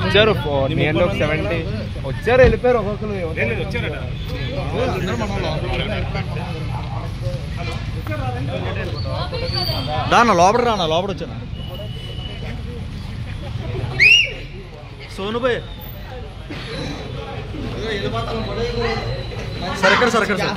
వచ్చారు 70 వచ్చారు, వెళ్ళిపోయారు ఒక్కొక్కరు. రానా లోపల, రానా లోపల వచ్చాను. సోను భాయ్ సార్ ఎక్కడ సార్, ఎక్కడ సార్?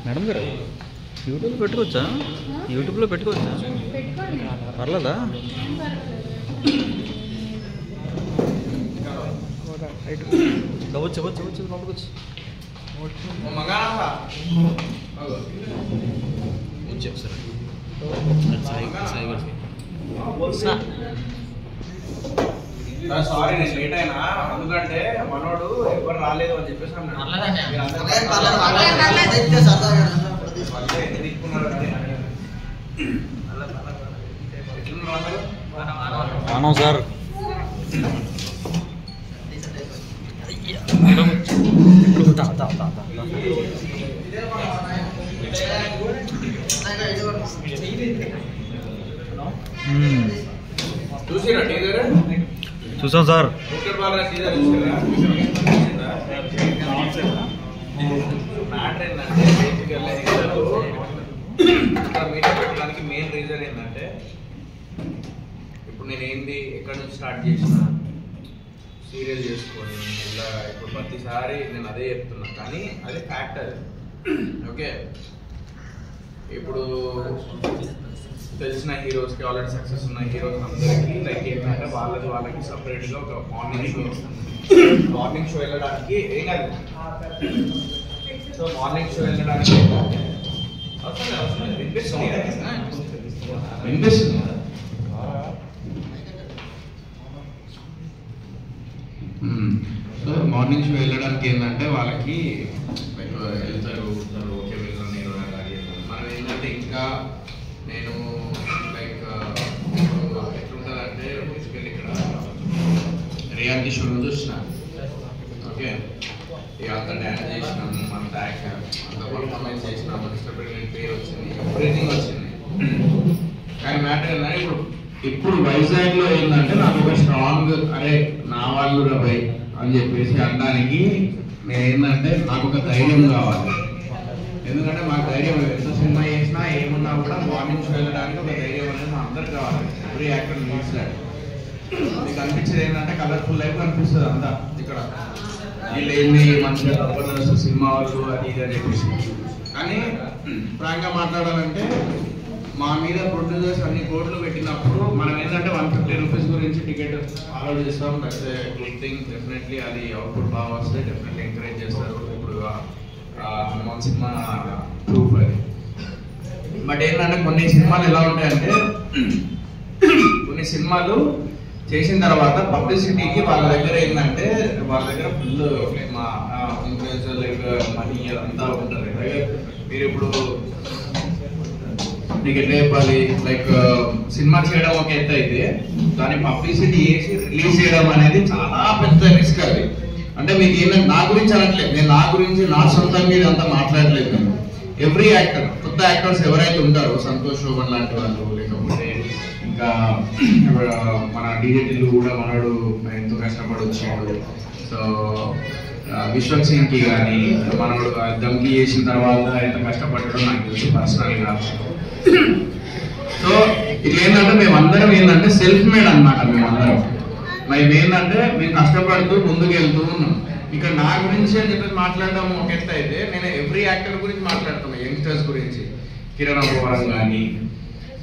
మేడం గారు యూట్యూబ్లో పెట్టుకోవచ్చా? యూట్యూబ్లో పెట్టుకోవచ్చా? పర్లేదా? వచ్చు వచ్చు వచ్చు లోపలికి సారీ నేను లేట్ అయినా, ఎందుకంటే మనోడు ఎవరు రాలేదు అని చెప్పేసి అవును సార్. చూసాం సార్. మ్యాటర్ ఏంటంటే మీడియా పెట్టడానికి మెయిన్ రీజన్ ఏంటంటే, ఇప్పుడు నేను ఏంది ఎక్కడి నుంచి స్టార్ట్ చేసిన సీరియల్ చేసుకొని ఇలా ఇప్పుడు ప్రతిసారి నేను అదే చెప్తున్నా, కానీ అదే ఫ్యాక్ట్ అది. ఓకే, ఇప్పుడు తెలిసిన హీరోస్కి, ఆల్రెడీ సక్సెస్ ఉన్న హీరోస్ అందరికీ లైక్ ఏంటంటే వాళ్ళకి సపరేట్గా ఒక మార్నింగ్ షో వెళ్ళడానికి ఏం కాదు. సో మార్నింగ్ షో వెళ్ళడానికి వినిపిస్తుంది. సో మార్నింగ్ షో వెళ్ళడానికి ఏంటంటే వాళ్ళకి లైక్ వెళ్తారు ఓకే వెళ్తాను నేను మనం ఏంటంటే ఇంకా నేను లైక్ ఎట్లుంటుందంటే బేసికల్లీ ఇక్కడ రియాలిటీ షోలో చూసిన. ఓకే, ఇక అంత డ్యాన్స్ చేసినాము, అంత యాక్ట్ అంత పర్ఫార్మెన్స్ చేసినాము, ఇష్టపడిన పేరు వచ్చింది, ఎవ్రీథింగ్ వచ్చింది. కానీ మ్యాటర్ ఏంటంటే ఇప్పుడు వైజాగ్లో ఏంటంటే నాకు ఒక స్ట్రాంగ్ అరే నా వాళ్ళు రబై అని చెప్పేసి అనడానికి నేను ఏంటంటే నాకు ఒక ధైర్యం కావాలి. ఎందుకంటే మాకు ధైర్యం ఎంత సినిమా చేసినా ఏమున్నా కూడా మార్నింగ్ షో వెళ్ళడానికి ఒక ధైర్యం అనేది మా అందరికి కావాలి. Every actor needs that. మీకు అనిపించేది ఏంటంటే కలర్ఫుల్ లైఫ్ అనిపిస్తుంది అంతా ఇక్కడ, వీళ్ళు ఏంది మంచిగా తప్పనర్స్ సినిమా వాళ్ళు అది ఇది అని చెప్పేసి. కానీ ఫ్రాంక్గా మాట్లాడాలంటే మా మీద ప్రొడ్యూసర్స్ అన్ని కోట్లు పెట్టినప్పుడు మనం ఏంటంటే 150 రూపీస్ గురించి టికెట్ అలౌ చేస్తాం. That's a good thing. Definitely అది అవుట్పుట్ బాగా వస్తే డెఫినెట్లీ ఎంకరేజ్ చేస్తారు. ఇప్పుడు హనుమాన్ సినిమా ప్రూఫ్ అది. బట్ ఏంటంటే కొన్ని సినిమాలు ఎలా ఉంటాయంటే, కొన్ని సినిమాలు చేసిన తర్వాత పబ్లిసిటీకి వాళ్ళ దగ్గర ఏంటంటే వాళ్ళ దగ్గర ఫుల్ మా ఇన్ఫ్లుయెన్సర్ లైక్ మనీ అంతా ఉంటుంది. మీరు ఇప్పుడు నీకు ఎట్లా చెప్పాలి, లైక్ సినిమా చేయడం ఒక ఎత్తు అయితే దాన్ని పబ్లిసిటీ చేసి రిలీజ్ చేయడం అనేది చాలా పెద్ద రిస్క్ అది. అంటే మీకు ఏంటంటే నా గురించి అనట్లేదు, నేను నా గురించి నా సొంతంగా ఇదంతా మాట్లాడలేదు. నేను ఎవ్రీ యాక్టర్, కొత్త యాక్టర్స్ ఎవరైతే ఉంటారో సంతోష్ శోభన్ లాంటి వాళ్ళు, లేకపోతే ఇంకా మన డీజేటీలు కూడా మనడు ఎంతో కష్టపడి వచ్చాడు. సో విశ్వక్ సింగ్కి కానీ మనోడు దమ్కి చేసిన తర్వాత ఎంత కష్టపడ్డాడో నాకు తెలుసు పర్సనల్గా. సో ఇది ఏంటంటే మేమందరం ఏంటంటే సెల్ఫ్ మేడ్ అనమాట. మేమందరం మేము ఏంటంటే మేము కష్టపడుతూ ముందుకు వెళ్తూ ఉన్నాం. ఇక్కడ నా గురించి అని చెప్పేసి మాట్లాడడం ఒక ఎత్తు అయితే, నేను ఎవ్రీ యాక్టర్ గురించి మాట్లాడుతున్నా, యంగ్స్టర్స్ గురించి. కిరణ్ అబ్బవరం కానీ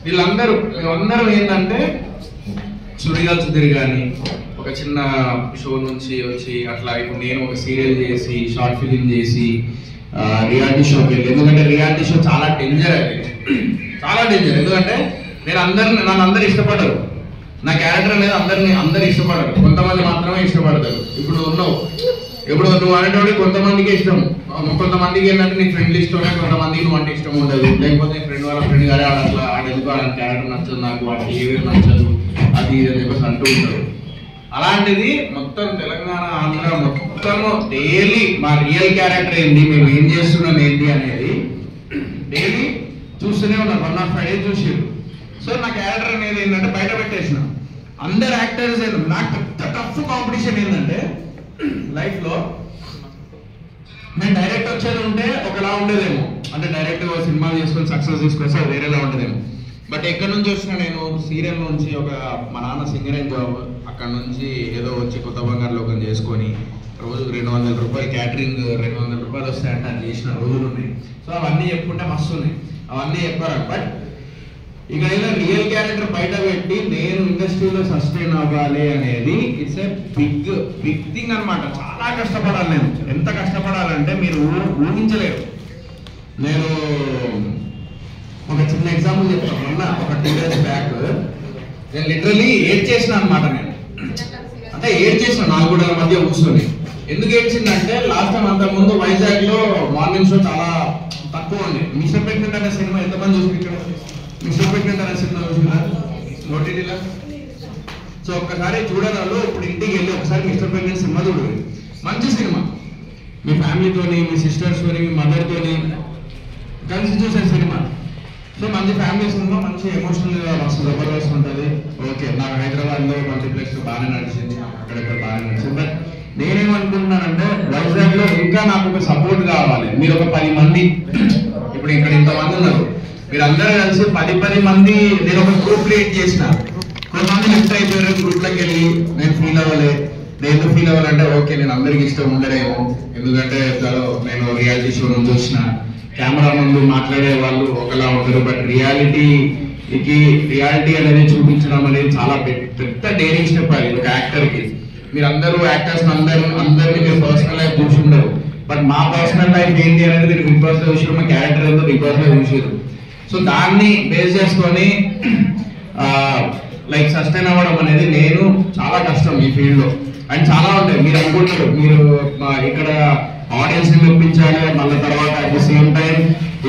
వీళ్ళందరూ మేమందరం ఏంటంటే సుడిగాల్ సుధీర్ కానీ ఒక చిన్న షో నుంచి వచ్చి అట్లా ఇప్పుడు నేను ఒక సీరియల్ చేసి షార్ట్ ఫిలిం చేసి రియాలిటీ షోకి వెళ్ళి, ఎందుకంటే రియాలిటీ షో చాలా డేంజర్ అది, చాలా డేంజర్. ఎందుకంటే నన్ను అందరు ఇష్టపడరు, నా క్యారెక్టర్ అనేది అందరు ఇష్టపడరు, కొంతమంది మాత్రమే ఇష్టపడతారు. ఇప్పుడు నువ్వు అనేటువంటి కొంతమందికి ఇష్టం, కొంతమందికి ఏంటంటే నీ ఫ్రెండ్ ఇష్టమే, కొంతమందికి నువ్వు అంటే ఇష్టం ఉండదు, లేకపోతే ఫ్రెండ్ వాళ్ళ ఫ్రెండ్ గారే అట్లా ఆడెందుకు ఆ క్యారెక్టర్ నచ్చదు, నాకు వాటి బిహేవియర్ నచ్చదు, అది అని చెప్పేసి అంటూ ఉంటారు. అలాంటిది మొత్తం తెలంగాణ ఆంధ్ర మొత్తము డైలీ మా రియల్ క్యారెక్టర్ ఏంటి, మేము ఏం చేస్తున్నాం ఏంటి అనేది డైలీ చూస్తూనే ఉన్నారు. 105 days చూసారు. సో నా క్యారెక్టర్ అనేది ఏంటంటే బయట పెట్టేసిన అందరు యాక్టర్స్. నాకు పెద్ద టఫ్ కాంపిటీషన్ ఏంటంటే లైఫ్ లో నేను డైరెక్ట్ వచ్చేది ఉంటే ఒకలా ఉండేదేమో, అంటే డైరెక్ట్ సినిమాలు చేసుకొని సక్సెస్ తీసుకొస్తే అది వేరేలా ఉండేదేమో. బట్ ఎక్కడి నుంచి వచ్చినా నేను సీరియల్ నుంచి మా నాన్న సింగర్ అండ్ జాబ్, అక్కడ నుంచి ఏదో వచ్చి కొత్త బంగారు లోకం చేసుకొని రోజు 200 రూపాయలు క్యాటరింగ్ 200 రూపాయలు వస్తాయంటే అది చేసిన రోజులు ఉన్నాయి. సో అవన్నీ చెప్పుకుంటే మస్తు ఉన్నాయి, అవన్నీ చెప్పారు. బట్ ఇక రియల్ క్యారెక్టర్ బయట పెట్టి నేను ఇండస్ట్రీలో సస్టైన్ అవ్వాలి అనేది ఇట్స్ ఏ బిగ్ థింగ్ అనమాట. చాలా కష్టపడాలి నేను. ఎంత కష్టపడాలంటే మీరు ఊహించలేరు. నేను ఒక చిన్న ఎగ్జాంపుల్ చెప్తాను. మొన్న ఒక 2 days బ్యాక్ నేను లిటరలీ ఏడ్ చేసిన అనమాట. నేను అంటే ఏడ్ చేసిన 4 గోడల మధ్య కూర్చొని. ఎందుకు ఏడ్చిందంటే లాస్ట్ టైం అంత ముందు వైజాగ్ లో మార్నింగ్ షో చాలా తక్కువ ఉంది. మిస్టర్ ప్రెగ్నెంట్ అనే సినిమా ఎంతమంది చూసి, మిస్టర్ ప్రెగ్నెంట్ అనే సినిమా చూసినా ఓటీటీలో. సో ఒక్కసారి చూడరాలు, ఇప్పుడు ఇంటికి వెళ్ళి ఒకసారి మిస్టర్ ప్రెగ్నెంట్ సినిమా చూడండి. మంచి సినిమా, మీ ఫ్యామిలీతోని, మీ సిస్టర్స్ తోని, మీ మదర్ తోని కలిసి చూసే సినిమా. సో మంచి ఫ్యామిలీ సినిమా, మంచి ఎమోషనల్ మస్తు జబర్దస్త్ ఉంటుంది. ఓకే, నాకు హైదరాబాద్ లో మల్టీప్లెక్స్ బాగానే నడిచింది, అక్కడెక్కడ బాగానే నడిచింది. బట్ నేనేమనుకుంటున్నానంటే వైజాగ్ లో ఇంకా నాకు ఒక సపోర్ట్ కావాలి. మీరు ఒక 10 మంది, ఇప్పుడు ఇక్కడ ఇంతమంది ఉన్నారు, మీరు అందరూ కలిసి 10 మంది, నేను ఒక గ్రూప్ క్రియేట్ చేసిన. కొంతమంది లెఫ్ట్ అయిపోయారు గ్రూప్ లోకి వెళ్ళి. నేను ఫీల్ అవ్వలే. నేను ఫీల్ అవ్వాలంటే ఓకే, నేను అందరికి ఇష్టం ఉండలేము, ఎందుకంటే నేను రియాలిటీ షో నుంచి వచ్చిన, కెమెరా ముందు మాట్లాడే వాళ్ళు ఒకలా ఉంటారు. బట్ రియాలిటీ అనేది చూపించడం అనేది చాలా పెద్ద డేరింగ్ స్టెప్. అది ఒక యాక్టర్ కి. మీరు అందరూ యాక్టర్స్ అందరినీ మీరు పర్సనల్ లైఫ్ చూసి ఉండరు. బట్ మా పర్సనల్ లైఫ్ ఏంటి అనేది మీరు బిగ్ బాస్ లో చూసారు, మా క్యారెక్టర్ ఏంటో బిగ్ బాస్ లో చూసారు. సో దాన్ని బేస్ చేసుకొని లైక్ సస్టైన్ అవ్వడం అనేది నేను చాలా కష్టం ఈ ఫీల్డ్ లో. అండ్ చాలా ఉంటాయి. మీరు అనుకుంటారు మీరు ఇక్కడ ఆడియన్స్ ని మెప్పించాలి, మళ్ళీ తర్వాత అట్ ద సేమ్ టైం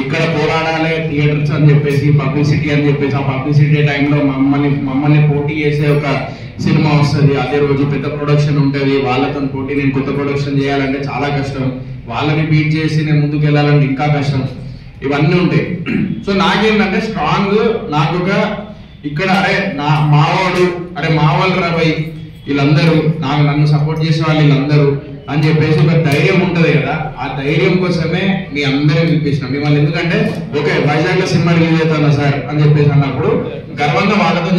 ఇక్కడ పోరాడాలి థియేటర్స్ అని చెప్పేసి, పబ్లిసిటీ అని చెప్పేసి. ఆ పబ్లిసిటీ టైంలో మమ్మల్ని పోటీ చేసే ఒక సినిమా వస్తుంది. అదే రోజు పెద్ద ప్రొడక్షన్ ఉంటుంది, వాళ్ళతో పోటీ. నేను కొత్త ప్రొడక్షన్ చేయాలంటే చాలా కష్టం, వాళ్ళని బీట్ చేసి నేను ముందుకు వెళ్ళాలంటే ఇంకా కష్టం. ఇవన్నీ ఉంటాయి. సో నాకేంటంటే స్ట్రాంగ్, నాకు ఒక ఇక్కడ మావాళ్ళు రాబోయ్ వీళ్ళందరూ నన్ను సపోర్ట్ చేసే వాళ్ళు వీళ్ళందరూ అని చెప్పేసి ఒక ధైర్యం ఉంటది కదా. ఆ ధైర్యం కోసమే మీ అందరం పిలిపించిన మిమ్మల్ని. ఎందుకంటే ఓకే వైజాగ్ లో సినిమా రిలీజ్ అవుతాను సార్ అని చెప్పేసి అన్నప్పుడు గర్వంగా వాళ్ళతో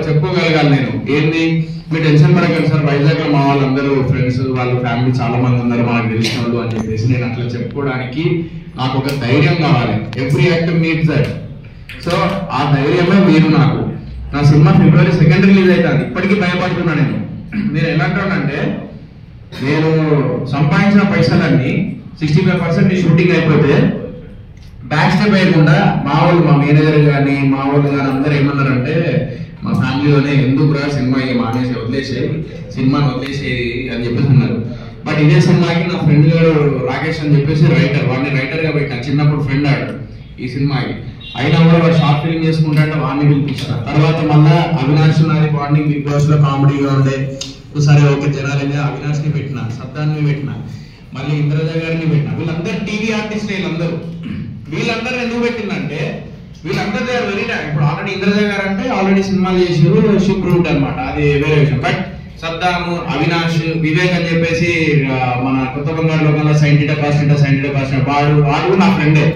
చెప్పుకోగలగాలి నేను. ఏంది మీరు టెన్షన్ పడగలరు సార్, వైజాగ్ లో మా వాళ్ళందరూ ఫ్రెండ్స్, వాళ్ళ ఫ్యామిలీ చాలా మంది ఉన్నారు మనకు తెలిసిన వాళ్ళు అని చెప్పేసి నేను అట్లా చెప్పుకోవడానికి నాకు ఒక ధైర్యం కావాలి. Every actor needs that. So ఆ ధైర్యమే మీరు నాకు. నా సినిమా February 2nd రిలీజ్ అవుతుంది. ఇప్పటికీ భయపడుతున్నా నేను. నేను ఎలా అంటానంటే, నేను సంపాదించిన పైసలన్నీ 65% షూటింగ్ అయిపోతే బ్యాక్ స్టెప్ అయ్యకుండా మా మేనేజర్ కానీ మా వాళ్ళు కానీ అందరూ ఏమన్నారంటే, మా ఫ్యామిలీలోనే ఎందుకురా సినిమా మానేసి సినిమాని వదిలేసేది అని చెప్పేసి అన్నారు. బట్ ఇదే సినిమాకి నా ఫ్రెండ్ గారు రాకేష్ అని చెప్పేసి వాడిని రైటర్ గా పెట్టిన. చిన్నప్పుడు ఫ్రెండ్ ఆడు ఈ సినిమాకి. అయినా కూడా వాడు షార్ట్ ఫిల్మ్ చేసుకుంటే వాడిని పిలిపించిన. తర్వాత మళ్ళీ అవినాష్ నాది బాండింగ్ బిగ్ బాస్ లో కామెడీగా ఉండే. సరే ఓకే జనాలు అవినాష్ ని పెట్టిన, సద్దాన్ని పెట్టిన, మళ్ళీ ఇంద్రజ గారిని పెట్టిన. వీళ్ళందరూ టీవీ ఆర్టిస్ట్. వీళ్ళందరూ ఎందుకు పెట్టిందంటే వీళ్ళందరూ వెరీ ఇప్పుడు ఆల్రెడీ ఇంద్రజ గారు అంటే ఆల్రెడీ సినిమాలు చేసారు, షిప్రూట్ అనమాట, అది వేరే విషయం. బట్ సద్దాము, అవినాష్, వివేక్ అని చెప్పేసి మన కొత్త బంగారు లోకంలో సైంటిటా కాస్ట్ వాడు నా ఫ్రెండే.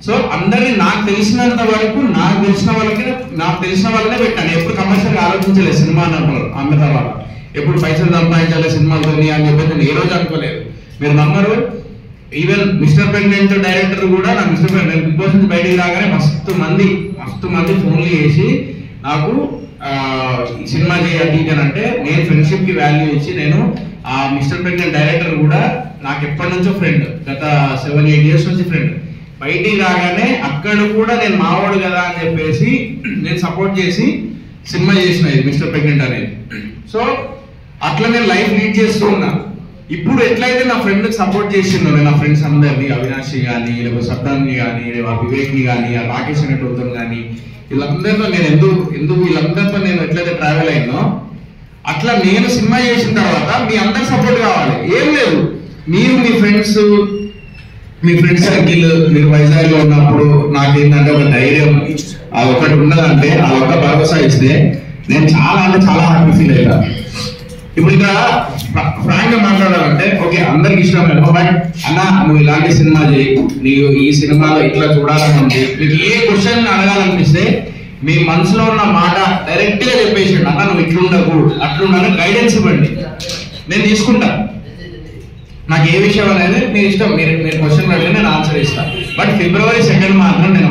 సో అందరినీ నాకు తెలిసినంత వరకు నాకు తెలిసిన వాళ్ళనే పెట్టాను. ఎప్పుడు కమర్షియల్ ఆలోచించలేదు సినిమా అన్న తర్వాత. ఎప్పుడు పైసలు సంపాదించాలి సినిమాలతో అని చెప్పేసి నేను ఏ రోజు అనుకోలేదు. మీరు నమ్మరు, ఈవెన్ మిస్టర్ ప్రెగ్నెంట్ డైరెక్టర్ కూడా నాకు మిస్టర్ ప్రెగ్నెంట్ బిగ్ బాస్ నుంచి బయటికి రాగానే మస్తు మంది ఫోన్లు చేసి నాకు సినిమా చేయాలి అని అంటే నేను ఫ్రెండ్షిప్ కి వాల్యూ ఇచ్చి నేను ఆ మిస్టర్ ప్రెగ్నెంట్ డైరెక్టర్ కూడా నాకు ఎప్పటి నుంచో ఫ్రెండ్, గత 7-8 years నుంచి ఫ్రెండ్. బయటికి రాగానే అక్కడ కూడా నేను మావాడు కదా అని చెప్పేసి నేను సపోర్ట్ చేసి సినిమా చేసిన ఇది మిస్టర్ ప్రెగ్నెంట్ అనేది. సో అట్లా నేను లైఫ్ లీడ్ చేస్తూ ఉన్నా. ఇప్పుడు ఎట్లయితే నా ఫ్రెండ్కి సపోర్ట్ చేసిందో నేను నా ఫ్రెండ్స్ అందరినీ, అవినాషి కానీ, లేకపోతే సద్దాన్ని కానీ, వివేక్ని కానీ, రాకేష్ అనేటోతో కానీ, వీళ్ళందరితో నేను ఎందుకు వీళ్ళందరితో నేను ఎట్లయితే ట్రావెల్ అయినో అట్లా నేను సినిమా చేసిన తర్వాత మీ అందరు సపోర్ట్ కావాలి. ఏం లేదు, మీరు మీ ఫ్రెండ్స్ సర్కిల్ మీరు వైజాగ్ లో ఉన్నప్పుడు నాకేంటంటే ఒక ధైర్యం అది ఒకటి ఉన్నదంటే ఆ ఒక్క భరోసా ఇస్తే నేను చాలా హ్యాపీ ఫీల్ అవుతా. ఇప్పుడు ఇక్కడ ఫ్రాంక్ గా మాట్లాడాలంటే ఓకే అందరికి ఇష్టం లేదు, బట్ అన్న నువ్వు ఇలాంటి సినిమా చేయి, నీవు ఈ సినిమాలో ఇట్లా చూడాలని ఉంది, మీకు ఏ క్వశ్చన్ అడగాలనిపిస్తే మీ మనసులో ఉన్న మాట డైరెక్ట్ గా చెప్పేసి అన్న నువ్వు ఇట్లుండకు అట్లుండని గైడెన్స్ ఇవ్వండి, నేను తీసుకుంటా. నాకు ఏ విషయం అనేది మీ ఇష్టం, మీరు క్వశ్చన్ అడిగితే నేను ఆన్సర్ ఇస్తాను. బట్ February 2nd మాత్రం నేను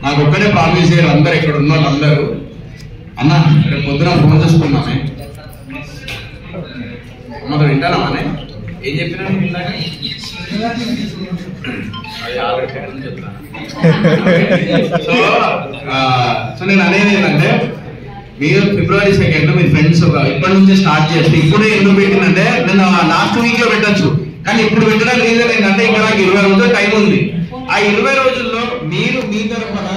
నాకు ఒక్కటే ప్రామిస్ చేయరు అందరు ఇక్కడ ఉన్న వాళ్ళందరూ, అన్న రేపు పొద్దున ఫోన్ చేసుకున్నామే అమ్మతో వింటానమ్మనే ఏం చెప్పినా సో నేను అనేది ఏంటంటే మీరు February 2nd మీ ఫ్రెండ్స్ ఇప్పటి నుంచి స్టార్ట్ చేస్తే, ఇప్పుడే ఎందుకు పెట్టిందంటే నేను లాస్ట్ వీక్ లో పెట్టచ్చు, కానీ ఇప్పుడు పెట్టడం రీజన్ ఏంటంటే ఇంకా నాకు 20 రోజులు టైం ఉంది. ఆ 20 రోజుల్లో మీరు మీ తరఫున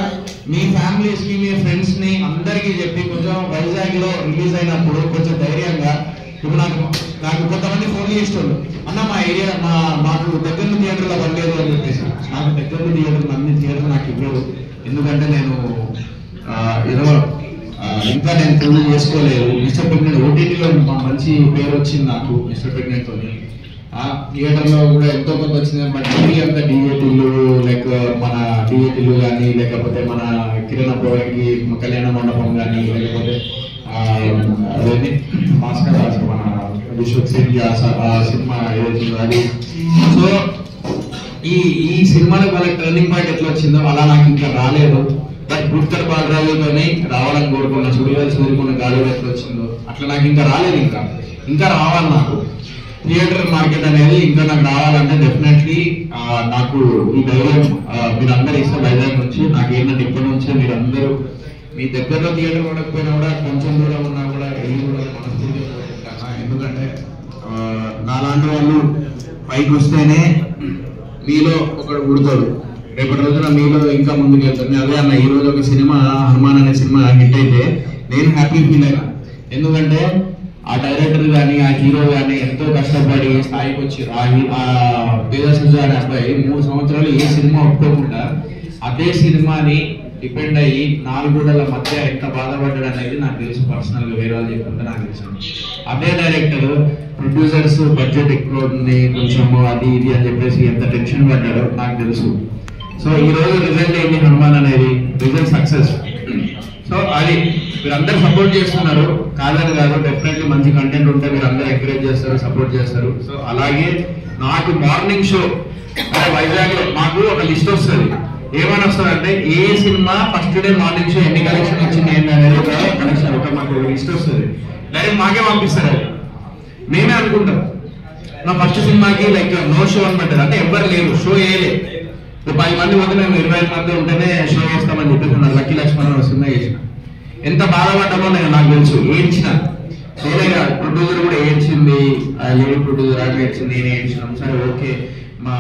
మీ ఫ్యామిలీస్ కి మీ ఫ్రెండ్స్ ని అందరికీ చెప్పి కొంచెం వైజాగ్ లో రిలీజ్ అయినప్పుడు కొంచెం ధైర్యంగా, ఇప్పుడు నాకు కొంతమంది ఫోన్ చేసేవాళ్ళు అన్న మా ఏరియా మాకు దగ్గర థియేటర్లో పడలేదు అని చెప్పేసి. నాకు దగ్గర థియేటర్ అన్ని థియేటర్ నాకు ఇవ్వరు, ఎందుకంటే నేను ఏదో ఇంకా నేను ప్రూవ్ చేసుకోలేదు. మిస్టర్ ప్రెగ్నెంట్ ఓటీటీలో మంచి పేరు వచ్చింది నాకు మిస్టర్ ప్రెగ్నెంట్ తోని, థియేటర్లో కూడా ఎంతో కొంత వచ్చింది. బట్ టీవీ అంతా డిఏటీలు లైక్ మన డిఏటీలు కానీ, లేకపోతే మన కిరణ్ ప్రోగ్రామ్కి కళ్యాణ మండపం కానీ, లేకపోతే అదేంటి భాస్కర్ మన విశ్వక్ సింగ్ సినిమా ఏదైతే అది. సో ఈ సినిమాలకు వాళ్ళకి టర్నింగ్ పాయింట్ ఎట్లా వచ్చిందో అలా నాకు ఇంకా రాలేదు. బట్ గుడ్కర్ బాలరాజుతోనే రావాలని కోరుకున్న, సూర్యకున్న గాలి ఎట్లా వచ్చిందో అట్లా నాకు ఇంకా రాలేదు. ఇంకా రావాలి నాకు థియేటర్ మార్కెట్ అనేది ఇంకా నాకు రావాలంటే డెఫినెట్లీ నాకు ఈ ధైర్యం మీరందరూ ఇస్తే వైజాగ్ నుంచి నాకు ఏంటంటే ఇప్పటి నుంచే మీరందరూ మీ దగ్గరలో థియేటర్ పడకపోయినా కూడా కొంచెం దూరం ఉన్నా కూడా వెళ్ళి కూడా మనస్ఫూర్తిగా కోరుకుంటాను. ఎందుకంటే నాలాంటి వాళ్ళు పైకి వస్తేనే మీలో ఒకడు ఉడతాడు, రేపటి రోజున మీలో ఇంకా ముందుకు వెళ్తాను. అదే అన్న ఈ రోజు ఒక సినిమా హనుమాన్ అనే సినిమా హిట్ అయితే నేను హ్యాపీ ఫీల్ అయినా, ఎందుకంటే ఆ డైరెక్టర్ కానీ ఆ హీరో కానీ ఎంతో కష్టపడి స్థాయికి వచ్చి ఆ పేదసుజ అనే అబ్బాయి 3 సంవత్సరాలు ఏ సినిమా ఒప్పుకోకుండా అదే సినిమాని డిపెండ్ అయ్యి 4 గోడల మధ్య ఎంత బాధపడ్డాడు అనేది నాకు తెలుసు. పర్సనల్ గా వేరే వాళ్ళు చెప్పుకుంటే నాకు తెలుసు. అదే డైరెక్టర్ ప్రొడ్యూసర్స్ బడ్జెట్ ఎక్కువ ఉంది కొంచెం అది ఇది అని చెప్పేసి ఎంత టెన్షన్ పడ్డాడో నాకు తెలుసు. సో ఈ రోజు రిజల్ట్ ఏంటి హనుమాన్ అనేది, రిజల్ట్ సక్సెస్. సో అది మీరందరూ సపోర్ట్ చేస్తున్నారు కాదని కాదు, డెఫినెట్లీ మంచి కంటెంట్ ఉంటే మీరు అందరూ ఎంకరేజ్ చేస్తారు, సపోర్ట్ చేస్తారు. సో అలాగే నాకు మార్నింగ్ షో వైజాగ్ లో మాకు ఒక లిస్ట్ వస్తుంది, ఏమని వస్తుందంటే ఏ cinema first day morning show ఎన్ని కలెక్షన్ వచ్చింది ఏంటి అనేది ఒక కలెక్షన్ ఒక మాకు లిస్ట్ వస్తుంది. డైరెక్ట్ మాకే పంపిస్తారు, అది మేమే అనుకుంటాం. నా ఫస్ట్ సినిమాకి లైక్ నో షో అని పడ్డది, అంటే ఎవరు లేరు, షో వేయలేదు. 10 మంది పోతే మేము 25 మంది ఉంటేనే షో వేస్తామని చెప్పేసి లక్కీ లక్ష్మణ్ సినిమా చేసిన. ఎంత బాధపడ్డామో నాకు తెలుసు, ఏడ్చిన నేనే కాదు, ప్రొడ్యూసర్ కూడా ఏడ్చింది, లేడీ ప్రొడ్యూసర్ అట్లా ఏడ్చింది, నేను ఏడ్చినాం. సరే ఓకే మా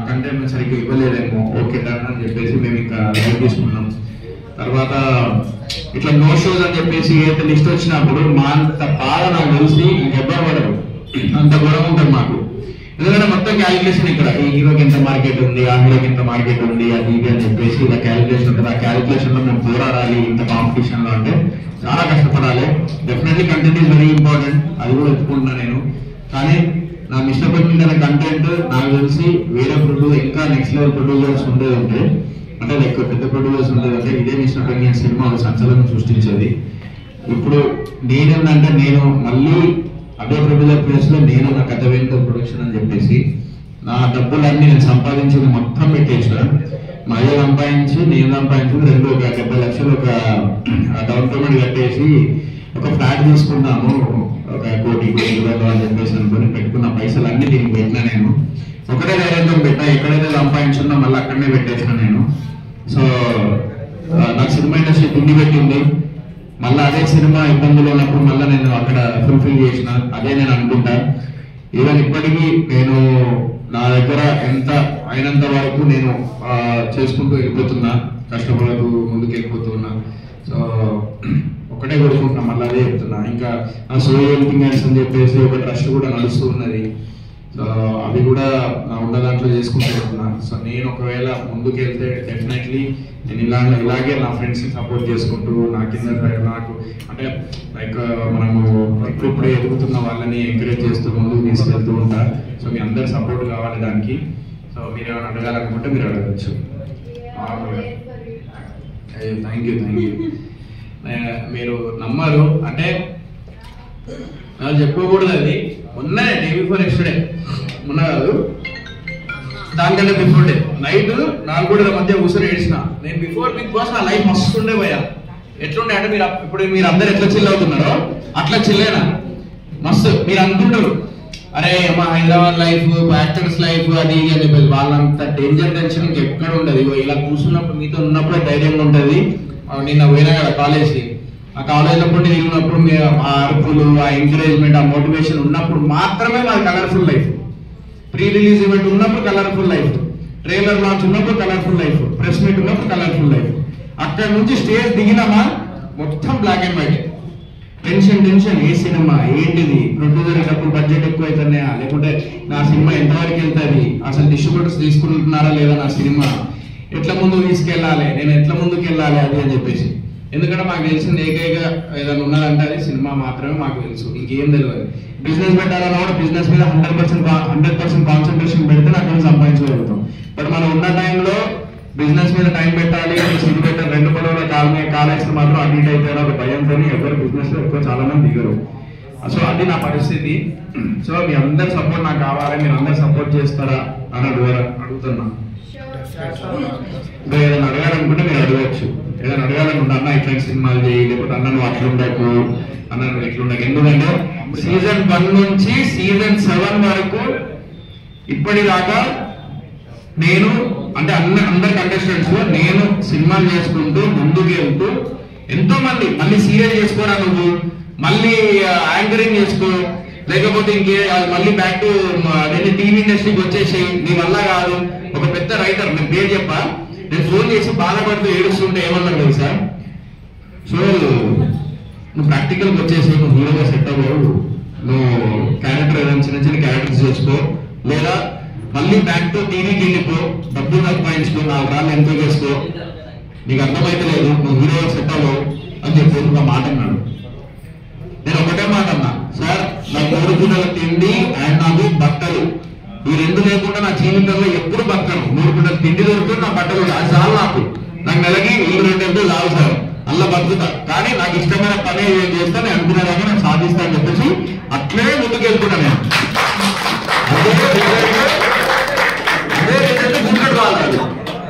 కంటెంట్ సరిగ్గా ఇవ్వలేదేమో, ఓకే డన్ అని చెప్పేసి మేము ఇంకా లైవ్ తీసుకున్నాం. తర్వాత ఇట్లా నో షోస్ అని చెప్పేసి ఏదైతే లిస్ట్ వచ్చినప్పుడు మా అంత బాధ నాకు తెలిసి ఇంకెవ్వరు పడరు, అంత గొడవ ఉంటుంది మాకు. ఎందుకంటే మొత్తం క్యాలిక్యులేషన్ ఇక్కడ ఈ హీరోకి ఎంత మార్కెట్ ఉంది, ఆ హీరోకి ఎంత మార్కెట్ ఉంది, అది ఇది అని చెప్పేసి ఇలా క్యాలిక్యులేషన్ ఉంటుంది. ఆ క్యాలిక్యులేషన్ లో మేము పోరాడాలి ఇంత కాంపిటీషన్ లో అంటే చాలా కష్టపడాలి. Definitely content is very important, అది కూడా ఒప్పుకుంటున్నా నేను. కానీ నాకు ఇష్టపడిన కంటెంట్ నాకు తెలిసి వేరే ప్రొడ్యూసర్ ఇంకా నెక్స్ట్ లెవెల్ ప్రొడ్యూసర్స్ ఉండేది ఉంటే, అంటే లైక్ పెద్ద ప్రొడ్యూసర్స్ ఉండేది అంటే ఇదే ఇష్టపడిన సినిమా సంచలనం సృష్టించేది. ఇప్పుడు నేనేంటంటే నేను మళ్ళీ అదే ప్రివిలేజ్ ప్లేస్లో నేను నా కథ వెంట ప్రొడక్షన్ అని చెప్పేసి నా డబ్బులన్నీ నేను సంపాదించింది మొత్తం పెట్టేసిన. మా అయ్య సంపాదించి నేను సంపాదించి 70 లక్షలు ఒక డౌన్ పేమెంట్ కట్టేసి ఒక ఫ్లాట్ తీసుకున్నాము, ఒక 1 కోటి అని చెప్పేసి అనుకుని పెట్టుకున్న పైసలు అన్ని దీనికి పెట్టినా. నేను ఒకటే ధైర్యంతో పెట్టా, ఎక్కడైతే సంపాదించున్నా మళ్ళీ అక్కడనే పెట్టేసిన నేను. సో నాకు సినిమా ఇండస్ట్రీ తిండి పెట్టింది, మళ్ళీ అదే సినిమా ఇబ్బందులు ఉన్నప్పుడు మళ్ళీ నేను అక్కడ ఫుల్ఫిల్ చేసిన, అదే నేను అనుకుంటా. ఈవెన్ ఇప్పటికీ నేను నా దగ్గర ఎంత అయినంత వరకు నేను చేసుకుంటూ వెళ్ళిపోతున్నా, కష్టపడుతూ ముందుకు వెళ్ళిపోతున్నా. సో ఒకటే కోరుకుంటున్నా, మళ్ళీ అదే చెప్తున్నా. ఇంకా నా సోల్ హెల్పింగ్ హ్యాండ్స్ అని చెప్పేసి ఒక ట్రస్ట్ కూడా నడుస్తూ ఉన్నది. సో అవి కూడా ఉన్న దాంట్లో చేసుకుంటూ వెళ్తున్నా. సో నేను ఒకవేళ ముందుకు వెళ్తే డెఫినెట్లీ నేను ఇలాగే నా ఫ్రెండ్స్ని సపోర్ట్ చేసుకుంటూ నా కింద నాకు అంటే లైక్ మనము ఇప్పుడు ఎదుగుతున్న వాళ్ళని ఎంకరేజ్ చేస్తూ ముందుకు తీసుకెళ్తూ ఉంటా. సో మీ అందరు సపోర్ట్ కావాలి దానికి. సో మీరు ఏమైనా అడగాలనుకుంటే మీరు అడగచ్చు. Thank you. మీరు నమ్మరు అంటే నాకు చెప్పకూడదు, అది మొన్న డే బిఫోర్ ఎస్టర్డే, మొన్న కాదు దానికంటే బిఫోర్ డే నైట్ 4 గోడల మధ్య కూర్చొని ఏడ్చిన. నేను బిఫోర్ బిగ్ బాస్ నా లైఫ్ మస్తు ఉండే పోయా. ఎట్లుండే అంటే ఇప్పుడు మీరు అందరు ఎట్లా చిల్ అవుతున్నారో అట్లా చిల్లేనా మస్తు. మీరు అనుకుంటారు అరే మా హైదరాబాద్ లైఫ్, యాక్టర్స్ లైఫ్ అది ఇది అని చెప్పేసి, వాళ్ళంత డేంజర్ టెన్షన్ ఇంకెక్కడ ఉండదు. ఇలా కూర్చున్నప్పుడు మీతో ఉన్నప్పుడే ధైర్యంగా ఉంటుంది. నిన్న పోయినా కదా కాలేజ్కి, ఆ కాలేజ్లో పుట్టి తిరిగినప్పుడు ఆ అరుపులు, ఆ ఎంకరేజ్మెంట్, ఆ మోటివేషన్ ఉన్నప్పుడు మాత్రమే మాది colourful life. Pre release event ఉన్నప్పుడు కలర్ఫుల్ లైఫ్, ట్రైలర్ లాంచ్ ఉన్నప్పుడు కలర్ఫుల్ లైఫ్, ప్రెస్ మీట్ ఉన్నప్పుడు కలర్ఫుల్ లైఫ్. అక్కడ నుంచి స్టేజ్ దిగినామా మొత్తం బ్లాక్ అండ్ వైట్. టెన్షన్, ఏ సినిమా ఏంటిది, ప్రొడ్యూసర్ డబ్బులు బడ్జెట్ ఎక్కువ అవుతున్నాయా, లేకుంటే నా సినిమా ఎంతవరకు వెళ్తుంది, అసలు డిస్ట్రిబ్యూటర్స్ తీసుకుంటున్నారా లేదా, నా సినిమా ఎట్లా ముందుకు తీసుకెళ్ళాలి, నేను ఎట్లా ముందుకు వెళ్ళాలి అది అని చెప్పేసి. ఎందుకంటే మాకు తెలిసింది ఏకైక ఏదైనా ఉన్నదంటే అది సినిమా మాత్రమే మాకు తెలుసు, ఇంకేం తెలియదు. బిజినెస్ పెట్టాలన్నా కూడా బిజినెస్ మీద 100% కాన్సన్ట్రేషన్ పెడితే అక్కడ సంపాదించగలుగుతాం. బట్ మనం ఉన్న టైంలో బిజినెస్ మీద టైం పెట్టాలి, సిటీ పెట్టాలి, 2 పడవల కాలేజ్లో మాత్రం అటు ఇటు అయిపోయినా ఒక భయంతో ఎవరు బిజినెస్ లో ఎక్కువ చాలా మంది దిగరు. సో అది నా పరిస్థితి. సో మీ అందరి సపోర్ట్ నాకు కావాలి, మీరు అందరు సపోర్ట్ చేస్తారా అని అడుగుతున్నా. ఇంకా ఏదైనా అడగాలనుకుంటే మీరు అడగచ్చు. ఏదైనా అడగాలనుకుంటే అన్న ఇట్లాంటి సినిమాలు చేయి, లేకపోతే అన్న నువ్వు అట్లుండకు, అన్న నువ్వు ఇట్లుండకు. ఎందుకంటే సీజన్ 1 నుంచి సీజన్ 7 వరకు ఇప్పటిదాకా నేను అంటే అందరి కంటెస్టెంట్స్ లో నేను సినిమాలు చేసుకుంటూ ముందుకు వెళ్తూ ఎంతో మంది మళ్ళీ సీరియల్ చేసుకోరా, నువ్వు మళ్ళీ యాంకరింగ్ చేసుకో, లేకపోతే మళ్ళీ బ్యాక్ టు అదే టీవీ ఇండస్ట్రీకి వచ్చేసి నీ వల్ల కాదు. ఒక పెద్ద రైటర్, నేను పేరు చెప్పా, నేను ఫోన్ చేసి బాధపడుతూ ఏడుస్తుంటే ఏమన్నాడు తెలుసా, సో నువ్వు ప్రాక్టికల్కి వచ్చేసి నువ్వు హీరోగా సెట్ అవ్వవు, నువ్వు క్యారెక్టర్ ఏదైనా చిన్న క్యారెక్టర్స్ చేసుకో, లేదా మళ్ళీ బ్యాక్ టు టీవీకి వెళ్ళిపో, డబ్బులు సంపాదించుకో, 4 రాళ్ళు ఎంతో చేసుకో, నీకు అర్థమైతే లేదు, నువ్వు హీరోగా సెట్ అవ్వవు అని చెప్పి ఒక మాట అన్నాడు. నేను ఒకటే మాట అన్నా, సార్ నా 3 పూటల తిండి అండ్ నాకు బట్టలు, ఈ 2 లేకుండా నా జీవితంలో ఎప్పుడు బతకను. 3 పూటల తిండి దొరుకుతుంది, నా బట్టలు అది చాలు నాకు నెలకి 2 లావు సార్, అలా బతుకుతా. కానీ నాకు ఇష్టమైన పని ఏం చేస్తా, నేను అనుకునేదాకా నేను సాధిస్తా అని చెప్పేసి అట్లే ముందుకు వెళ్తున్నా. నేను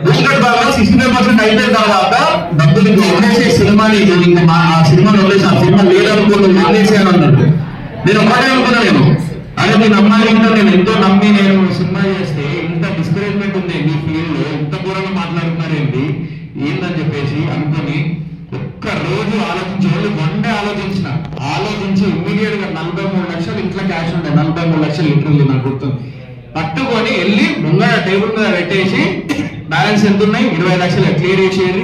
బుల్లెట్ బాగా 65% అయిపోయిన తర్వాత డబ్బులు వదిలేసే సినిమాని ఆ సినిమాని వదిలేసి ఆ సినిమా లేదనుకుని వదిలేసాను అన్నట్టు. నేను ఒకటే అనుకున్నా, నేను అదే మీరు నమ్మాలి ఏంటో, నేను ఎంతో నమ్మి నేను సినిమా చేస్తే ఇంత డిస్కరేజ్మెంట్ ఉంది మీ ఫీల్డ్ లో, ఇంత దూరంగా మాట్లాడుతున్నారేంటి ఏందని చెప్పేసి అనుకుని ఒక్క రోజు ఆలోచించి 1 డే ఆలోచించి ఇమ్మీడియట్ గా 43 లక్షలు ఇంట్లో క్యాష్ ఉంటాయి, 43 లక్షలు లిటరల్లీ నాకు గుర్తుంది, పట్టుకొని వెళ్ళి ముంగడ టేబుల్ మీద పెట్టేసి బ్యాలెన్స్ ఎంత ఉన్నాయి 20 లక్షలు క్లియర్ చేసేది.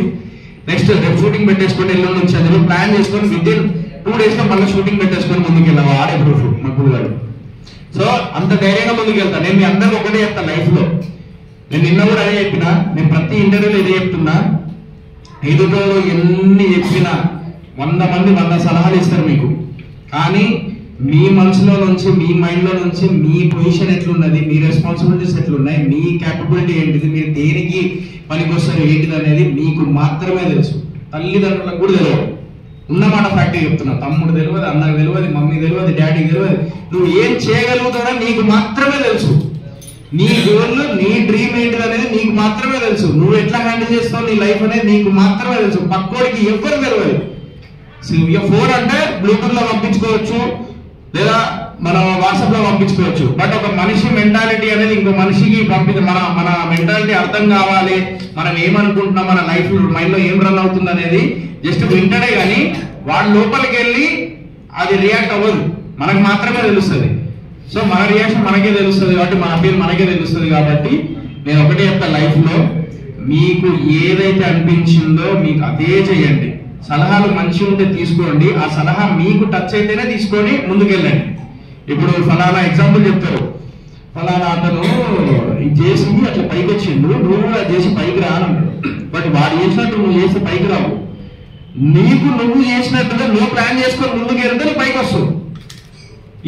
నెక్స్ట్ రేపు షూటింగ్ పెట్టేసుకొని ఎల్లుండి నుంచి అది ప్లాన్ చేసుకొని వితిన్ 2 days లో మళ్ళీ షూటింగ్ పెట్టేసుకొని ముందుకు వెళ్ళాము. ఆడే ప్రూఫ్ మక్కులు గారు. సో అంత ధైర్యంగా ముందుకు వెళ్తాను. నేను మీ అందరికి ఒకటే చెప్తాను లైఫ్ లో, నేను నిన్న కూడా అదే చెప్పినా, నేను ప్రతి ఇంటర్వ్యూలో ఇదే చెప్తున్నా, ఎదుటోళ్ళు ఎన్ని చెప్పినా 100 మంది 100 సలహాలు ఇస్తారు మీకు, కానీ మీ మనసులో నుంచి మీ మైండ్ లో నుంచి మీ పొజిషన్ ఎట్లున్నది, మీ రెస్పాన్సిబిలిటీస్ ఎట్లున్నాయి, మీ క్యాపబిలిటీ ఏంటిది, మీరు దేనికి పనికొస్తారు ఏంటిది అనేది మీకు మాత్రమే తెలుసు, తల్లిదండ్రులకు కూడా తెలియదు. ఉన్నమాట ఫ్యాక్టరీ చెప్తున్నా. తమ్ముడు తెలియదు, అన్నకు తెలియదు, మమ్మీ తెలియదు, డాడీకి తెలియదు. నువ్వు ఏం చేయగలుగుతావో నీకు మాత్రమే తెలుసు. నీ గోల్, నీ డ్రీమ్ ఏంటి అనేది నీకు మాత్రమే తెలుసు. నువ్వు ఎట్లా హ్యాండిల్ చేస్తావు నీ లైఫ్ అనేది నీకు మాత్రమే తెలుసు. పక్కోడికి ఎవ్వరు తెలియదు. ఫోన్ అంటే బ్లూటూత్ లో పంపించుకోవచ్చు, లేదా మనం వాట్సాప్ లో పంపించుకోవచ్చు. బట్ ఒక మనిషి మెంటాలిటీ అనేది ఇంకో మనిషికి మన మెంటాలిటీ అర్థం కావాలి. మనం ఏమనుకుంటున్నాం, మన లైఫ్ మైండ్ లో ఏం రన్ అవుతుంది అనేది జస్ట్ వింటడే కానీ వాడి లోపలికి వెళ్ళి అది రియాక్ట్ అవ్వదు. మనకు మాత్రమే తెలుస్తుంది. సో మన రియాక్షన్ మనకే తెలుస్తుంది కాబట్టి మన పేరు మనకే తెలుస్తుంది. కాబట్టి నేను ఒకటే చెప్తా, లైఫ్ లో మీకు ఏదైతే అనిపించిందో మీకు అదే చేయండి. సలహాలు మంచి ఉంటే తీసుకోండి, ఆ సలహా మీకు టచ్ అయితేనే తీసుకొని ముందుకెళ్ళండి. ఇప్పుడు ఫలానా ఎగ్జాంపుల్ చెప్తారు, ఫలానా అతను చేసి అట్లా పైకి వచ్చిండు, నువ్వు కూడా చేసి పైకి రాను. బట్ వాడు చేసినట్టు నువ్వు చేసి పైకి రావు. నువ్వు చేసినట్టుగా నువ్వు ప్లాన్ చేసుకొని ముందుకు వెళ్తే నువ్వు పైకి వస్తావు.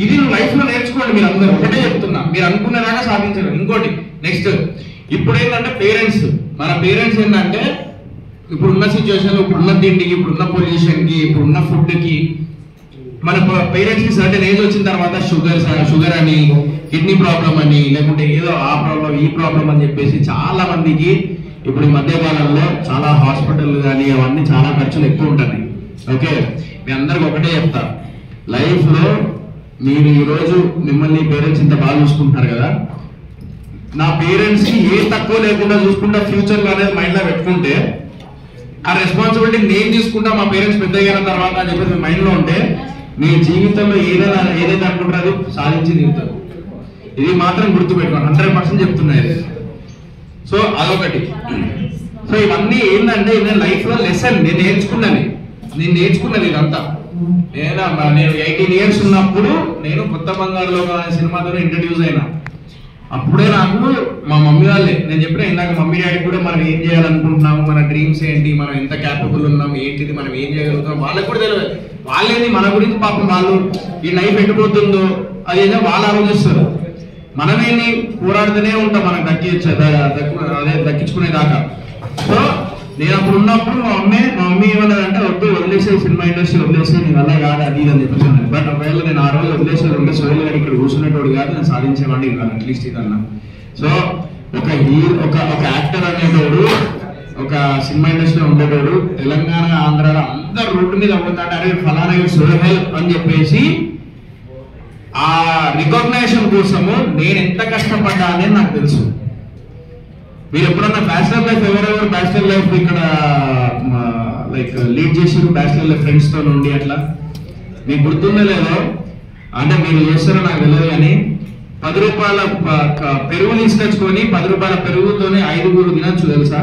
ఇది నువ్వు లైఫ్ లో నేర్చుకోండి. మీరు అందరూ ఒకటే చెప్తున్నా, మీరు అనుకునేలాగా సాధించరు. ఇంకోటి నెక్స్ట్, ఇప్పుడు ఏంటంటే పేరెంట్స్, మన పేరెంట్స్ ఏంటంటే ఇప్పుడున్న సిచ్యువేషన్, ఇప్పుడున్న తిండికి, ఇప్పుడున్న పొల్యూషన్ కి, ఇప్పుడున్న ఫుడ్ కి, మన పేరెంట్స్ కి సర్టెన్ ఏజ్ వచ్చిన తర్వాత షుగర్ అని, కిడ్నీ ప్రాబ్లం అని, లేకుంటే ఏదో ఆ ప్రాబ్లం ఈ ప్రాబ్లం అని చెప్పేసి చాలా మందికి ఇప్పుడు ఈ మధ్య కాలంలో చాలా హాస్పిటల్ కానీ అవన్నీ చాలా ఖర్చులు ఎక్కువ ఉంటాయి. ఓకే, మీ అందరికి ఒకటే చెప్తా, లైఫ్ లో మీరు ఈరోజు మిమ్మల్ని పేరెంట్స్ ఇంత బాగా చూసుకుంటున్నారు కదా, నా పేరెంట్స్ కి ఏ తక్కువ లేకుండా చూసుకుంటా ఫ్యూచర్ లో అనేది మైండ్ లో పెట్టుకుంటే, ఆ రెస్పాన్సిబిలిటీ నేను తీసుకుంటా మా పేరెంట్స్ పెద్ద అయిన తర్వాత అని చెప్పేసి మీ మైండ్ లో ఉంటే, మీ జీవితంలో ఏదైతే అనుకుంటారో అది సాధించి తీరుతారు. ఇది మాత్రం గుర్తుపెట్టుకోండి, 100% చెప్తున్నాయి. సో అదొకటి. సో ఇవన్నీ ఏంటంటే నేను లైఫ్ లో లెసన్ నేను నేర్చుకున్నది ఇదంతా. నేను 18 years ఉన్నప్పుడు నేను కొత్త బంగారులో సినిమాతో ఇంట్రడ్యూస్ అయినా. అప్పుడే నాకు మా మమ్మీ వాళ్ళే, నేను చెప్పిన ఇందాక మమ్మీ డాడీ కూడా మనం ఏం చేయాలనుకుంటున్నాము, మన డ్రీమ్స్ ఏంటి, మనం ఎంత క్యాపబుల్ ఉన్నాము, ఏంటిది, మనం ఏం చేయగలుగుతాం వాళ్ళకి కూడా తెలియదు. వాళ్ళేంది మన గురించి పాపం వాళ్ళు ఈ లైఫ్ ఎట్టుపోతుందో అదేదో వాళ్ళు ఆలోచిస్తారు. మనమేంది పోరాడుతూనే ఉంటాం మనకు దక్కించుకునే దాకా. సో నేను అప్పుడు ఉన్నప్పుడు మా మమ్మీ ఏమన్నదంటే, వద్దు వదిలేసే, సినిమా ఇండస్ట్రీ వదిలేసే, నీ వల్ల కాదు అది ఇది అని చెప్పేసి. బట్ ఒకవేళ నేను ఆ రోజు వదిలేసేది ఉంటే సోహెల్ గారు ఇక్కడ కూర్చునేటోడు కాదు, నేను సాధించేవాడిని కాదు అట్లీస్ట్ ఇదన్నా. సో ఒక యాక్టర్ అనేటోడు, ఒక సినిమా ఇండస్ట్రీలో ఉండేటోడు తెలంగాణ ఆంధ్రాలో అందరు రోడ్డు మీద అవ్వుతాంటే, అరే ఫలానా సోహెల్ అని చెప్పేసి ఆ రికగ్నైజేషన్ కోసము నేను ఎంత కష్టపడ్డా అనేది నాకు తెలుసు. మీరు ఎప్పుడన్నా బ్యాచిలర్ లైఫ్, ఎవరెవరు బ్యాచిలర్ లైఫ్ ఇక్కడ లైక్ లీడ్ చేసి బ్యాచిలర్ లైఫ్ ఫ్రెండ్స్ తో నుండి అట్లా మీకు గుర్తుందో లేదో, అంటే మీరు చేస్తారో నాకు తెలియదు కానీ 10 రూపాయల పెరుగు తీసుకొచ్చుకొని 10 రూపాయల పెరుగుతోనే 5 తినొచ్చు తెలుసా.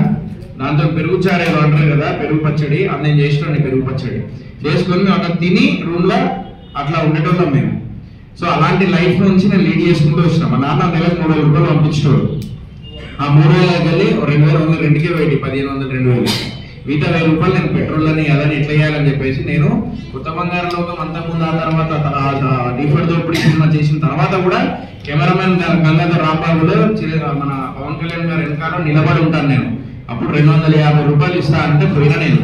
దాంతో పెరుగు చారు ఏదో అంటారు కదా, పెరుగు పచ్చడి, అది నేను చేసినాను. పెరుగు పచ్చడి చేసుకొని మేము అక్కడ తిని రూమ్ లో అట్లా ఉండేటోళ్ళం మేము. సో అలాంటి లైఫ్ నుంచి నేను లీడ్ చేసుకుంటూ వచ్చినా. మా నాన్న నెలకు 3,000 రూపాయలు పంపించేవాడు. ఆ 3,000 వెళ్ళి 2,000 రెండుకే పోయి 1,500 2,000, మిగతా 1,000 రూపాయలు నేను పెట్రోల్ అని అదని ఎట్లా చేయాలని చెప్పేసి నేను కొత్త బంగారు లోకం అంతకుముందు, ఆ తర్వాత డిఫర్ దోపిడీ సినిమా చేసిన తర్వాత కూడా కెమెరామెన్ గంగాధర్ రాంబాబులో మన పవన్ కళ్యాణ్ గారు వెనకాల నిలబడి ఉంటాను నేను. అప్పుడు 250 రూపాయలు ఇస్తా అంటే పోయినా నేను.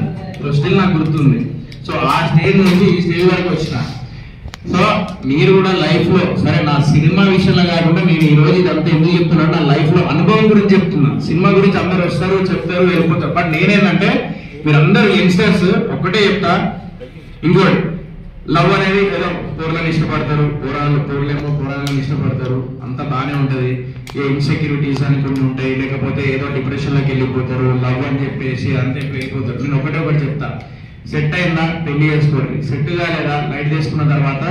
స్టిల్ నాకు గుర్తుంది. సో ఆ స్టేజ్ నుంచి ఈ స్టేజ్ వరకు వచ్చిన. సో మీరు కూడా లైఫ్ లో, సరే నా సినిమా విషయంలో కాకుండా నేను ఈ రోజు ఇదంతా ఎందుకు చెప్తున్నాను, నా లైఫ్ లో అనుభవం గురించి చెప్తున్నా. సినిమా గురించి అందరు వస్తారు, చెప్తారు, వెళ్ళిపోతారు. బట్ నేనేంటంటే మీరందరూ యంగ్స్టర్స్ ఒక్కటే చెప్తా, ఇంకోటి లవ్ అనేది ఏదో పోర్లను ఇష్టపడతారు, పోరాలను ఇష్టపడతారు, అంతా బాగానే ఉంటది. ఏ ఇన్సెక్యూరిటీస్ అని కొన్ని ఉంటాయి, లేకపోతే ఏదో డిప్రెషన్ లోకి వెళ్ళిపోతారు, లవ్ అని చెప్పేసి అంతే వెళ్ళిపోతారు. నేను ఒకటి చెప్తా, సెట్ అయిందా పెళ్లి చేసుకోండి, సెట్ కాలేదా లైట్ చేసుకున్న తర్వాత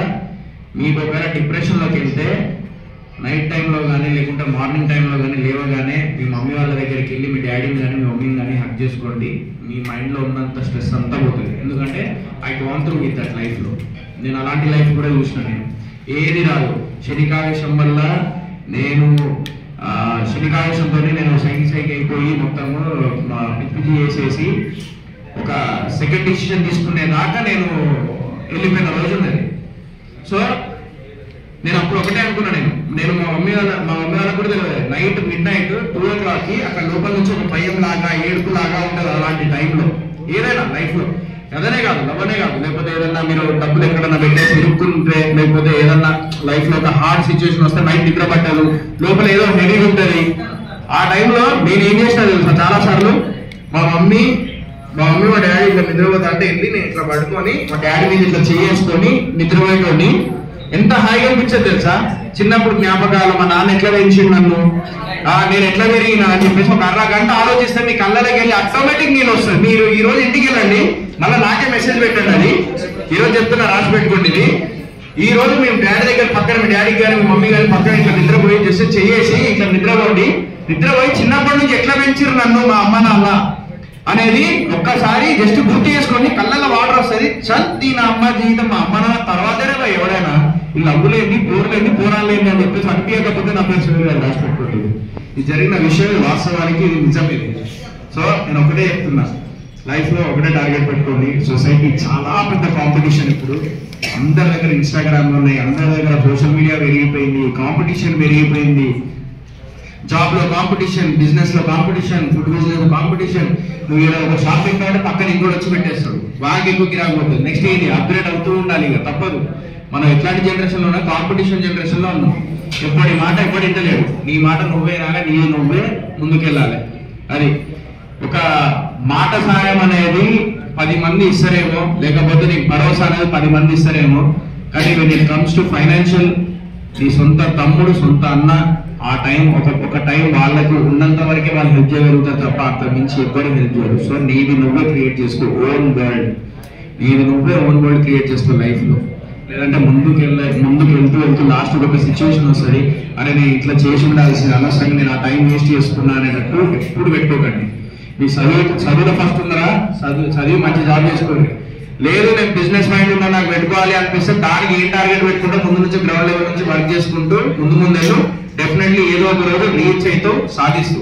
మీకు ఒకవేళ డిప్రెషన్ లోకి వెళ్తే నైట్ టైంలో కానీ లేకుంటే మార్నింగ్ టైంలో కానీ లేవగానే మీ మమ్మీ వాళ్ళ దగ్గరికి వెళ్ళి మీ డాడీని కానీ మీ మమ్మీని కానీ హక్ చేసుకోండి. మీ మైండ్లో ఉన్నంత స్ట్రెస్ అంతా పోతుంది. ఎందుకంటే I want to with that లైఫ్లో. నేను అలాంటి లైఫ్ కూడా చూసిన. నేను ఏది రాదు, శనికావేశం వల్ల నేను శనికావేశంతోనే నేను సైకి అయిపోయి మొత్తము పిచ్చి చేసేసి ఒక సెకండ్ డిసిషన్ తీసుకునేదాకా నేను వెళ్ళిపోయిన రోజు ఉన్నది. సో నేను అప్పుడు ఒకటే అనుకున్నా, నేను మా మమ్మీ వాళ్ళకి కూడా తెలియదు. నైట్ మిడ్-నైట్ 2 o'clock అక్కడ లోపల నుంచి ఒక భయం లాగా ఏడుపు లాగా ఉంటుంది. అలాంటి టైంలో ఏదైనా లైఫ్లో అదనే కాదు, లవ్వనే కాదు, లేకపోతే ఏదన్నా మీరు డబ్బులు ఎక్కడన్నా పెట్టేసి ఇరుక్కుంటే, లేకపోతే ఏదన్నా లైఫ్ లో ఒక హార్డ్ సిచ్యువేషన్ వస్తే నైట్ నిద్ర పట్టదు, లోపల ఏదో హెవీ ఉంటుంది. ఆ టైంలో నేను ఏం చేసినా తెలుసా, చాలా సార్లు మా మమ్మీ మా డాడీ ఇట్లా నిద్రపోతా అంటే వెళ్ళి నేను ఇట్లా పడుకొని మా డాడీ మీద ఇట్లా చేసుకొని నిద్రపోయేటోని. ఎంత హాయిగా అనిపించేది తెలుసా. చిన్నప్పుడు జ్ఞాపకాలు, మా నాన్న ఎట్లా పెంచిండు నన్ను, నేను ఎట్లా పెరిగినా అని చెప్పేసి ఒక అరగంట ఆలోచిస్తే మీ కళ్ళకి వెళ్ళి ఆటోమేటిక్ నేను వస్తుంది. మీరు ఈ రోజు ఇంటికి వెళ్ళండి, మళ్ళీ నాకే మెసేజ్ పెట్టండి. అది ఈరోజు చెప్తున్నా, రాసి పెట్టుకోండి. ఇది ఈ రోజు మేము డాడీ దగ్గర పక్కన, మీ డాడీకి కానీ మీ మమ్మీ కానీ పక్కన ఇట్లా నిద్రపోయి జస్ట్ చేసి ఇట్లా నిద్రపోయి చిన్నప్పటి నుంచి ఎట్లా పెంచారు నన్ను మా అమ్మ నాన్న అనేది ఒక్కసారి జస్ట్ గుర్తు చేసుకొని కళ్ళల్లో వాటర్ వస్తుంది. చల్ దీని అమ్మ జీవితం, మా అమ్మ నాన్న తర్వాతనే ఎవడైనా ఈ లవ్వులేంది, పోరులేంది, పోరాలేంది అని చెప్పేసి అనిపించకపోతే నా పేరు రాసి పెట్టుకుంటుంది. ఇది జరిగిన విషయం వాస్తవానికి ఇది నిజమేది. సో నేను ఒకటే చెప్తున్నా, లైఫ్ లో ఒకటే టార్గెట్ పెట్టుకోండి. సొసైటీ చాలా పెద్ద కాంపిటీషన్. ఇప్పుడు అందరి దగ్గర ఇన్స్టాగ్రామ్ ఉన్నాయి, అందరి దగ్గర సోషల్ మీడియా పెరిగిపోయింది, కాంపిటీషన్ పెరిగిపోయింది. జాబ్ లో కాంపిటీషన్, బిజినెస్ లో కాంపిటీషన్, ఫుడ్ బిజినెస్ లో కాంపిటీషన్. నువ్వు ఏదో ఒక షాప్ పెట్టాలంటే పక్కన ఇంకోటి వచ్చి పెట్టేస్తాడు, బాగా ఎక్కువ గిరాకు పోతుంది. నెక్స్ట్ ఏంటి, అప్గ్రేడ్ అవుతూ ఉండాలి. ఇక తప్పదు. మనం ఎట్లాంటి జనరేషన్ లో ఉన్నా, కాంపిటీషన్ జనరేషన్ లో ఉన్నాం. ఎప్పటి మాట ఎప్పటి ఇంటలేడు, నీ మాట నువ్వే రాగా, నువ్వే ముందుకెళ్ళాలి. అది ఒక మాట సాయం అనేది 10 మంది ఇస్తారేమో, లేకపోతే నీకు భరోసా అనేది 10 మంది ఇస్తారేమో, కానీ when it comes to financial, నీ సొంత తమ్ముడు, సొంత అన్న, ఆ టైం ఒక టైం వాళ్ళకు ఉన్నంత వరకే వాళ్ళు హెల్ప్ చేయగలుగుతారు తప్ప అంతకు మించి ఎవ్వరు హెల్ప్ చేయరు. సో నీది నువ్వే క్రియేట్ చేసుకో ఓన్ వరల్డ్, నీది నువ్వే ఓన్ వరల్డ్ క్రియేట్ చేసుకో లైఫ్ లో. లేదంటే ముందుకు వెళ్తూ లాస్ట్ ఒక సిచ్యువేషన్ వస్తుంది, అరే నేను ఇట్లా చేసి ఉండాల్సింది, అనవసరంగా నేను ఆ టైం వేస్ట్ చేసుకున్నా అనేటట్టు ఎప్పుడు పెట్టుకోకండి. మీ చదువులో ఫస్ట్ ఉన్నారా, చదివి మంచి జాబ్ చేసుకోండి. లేదు నేను బిజినెస్ మైండ్ ఉన్నా, నాకు పెట్టుకోవాలి అనిపిస్తే దానికి ఏం టార్గెట్ పెట్టుకుంటే ముందు నుంచి గ్రౌండ్ లెవెల్ నుంచి వర్క్ చేసుకుంటూ ముందు డెఫినెట్లీ ఏదో ఒక రోజు రీచ్ అవుతూ సాధిస్తూ.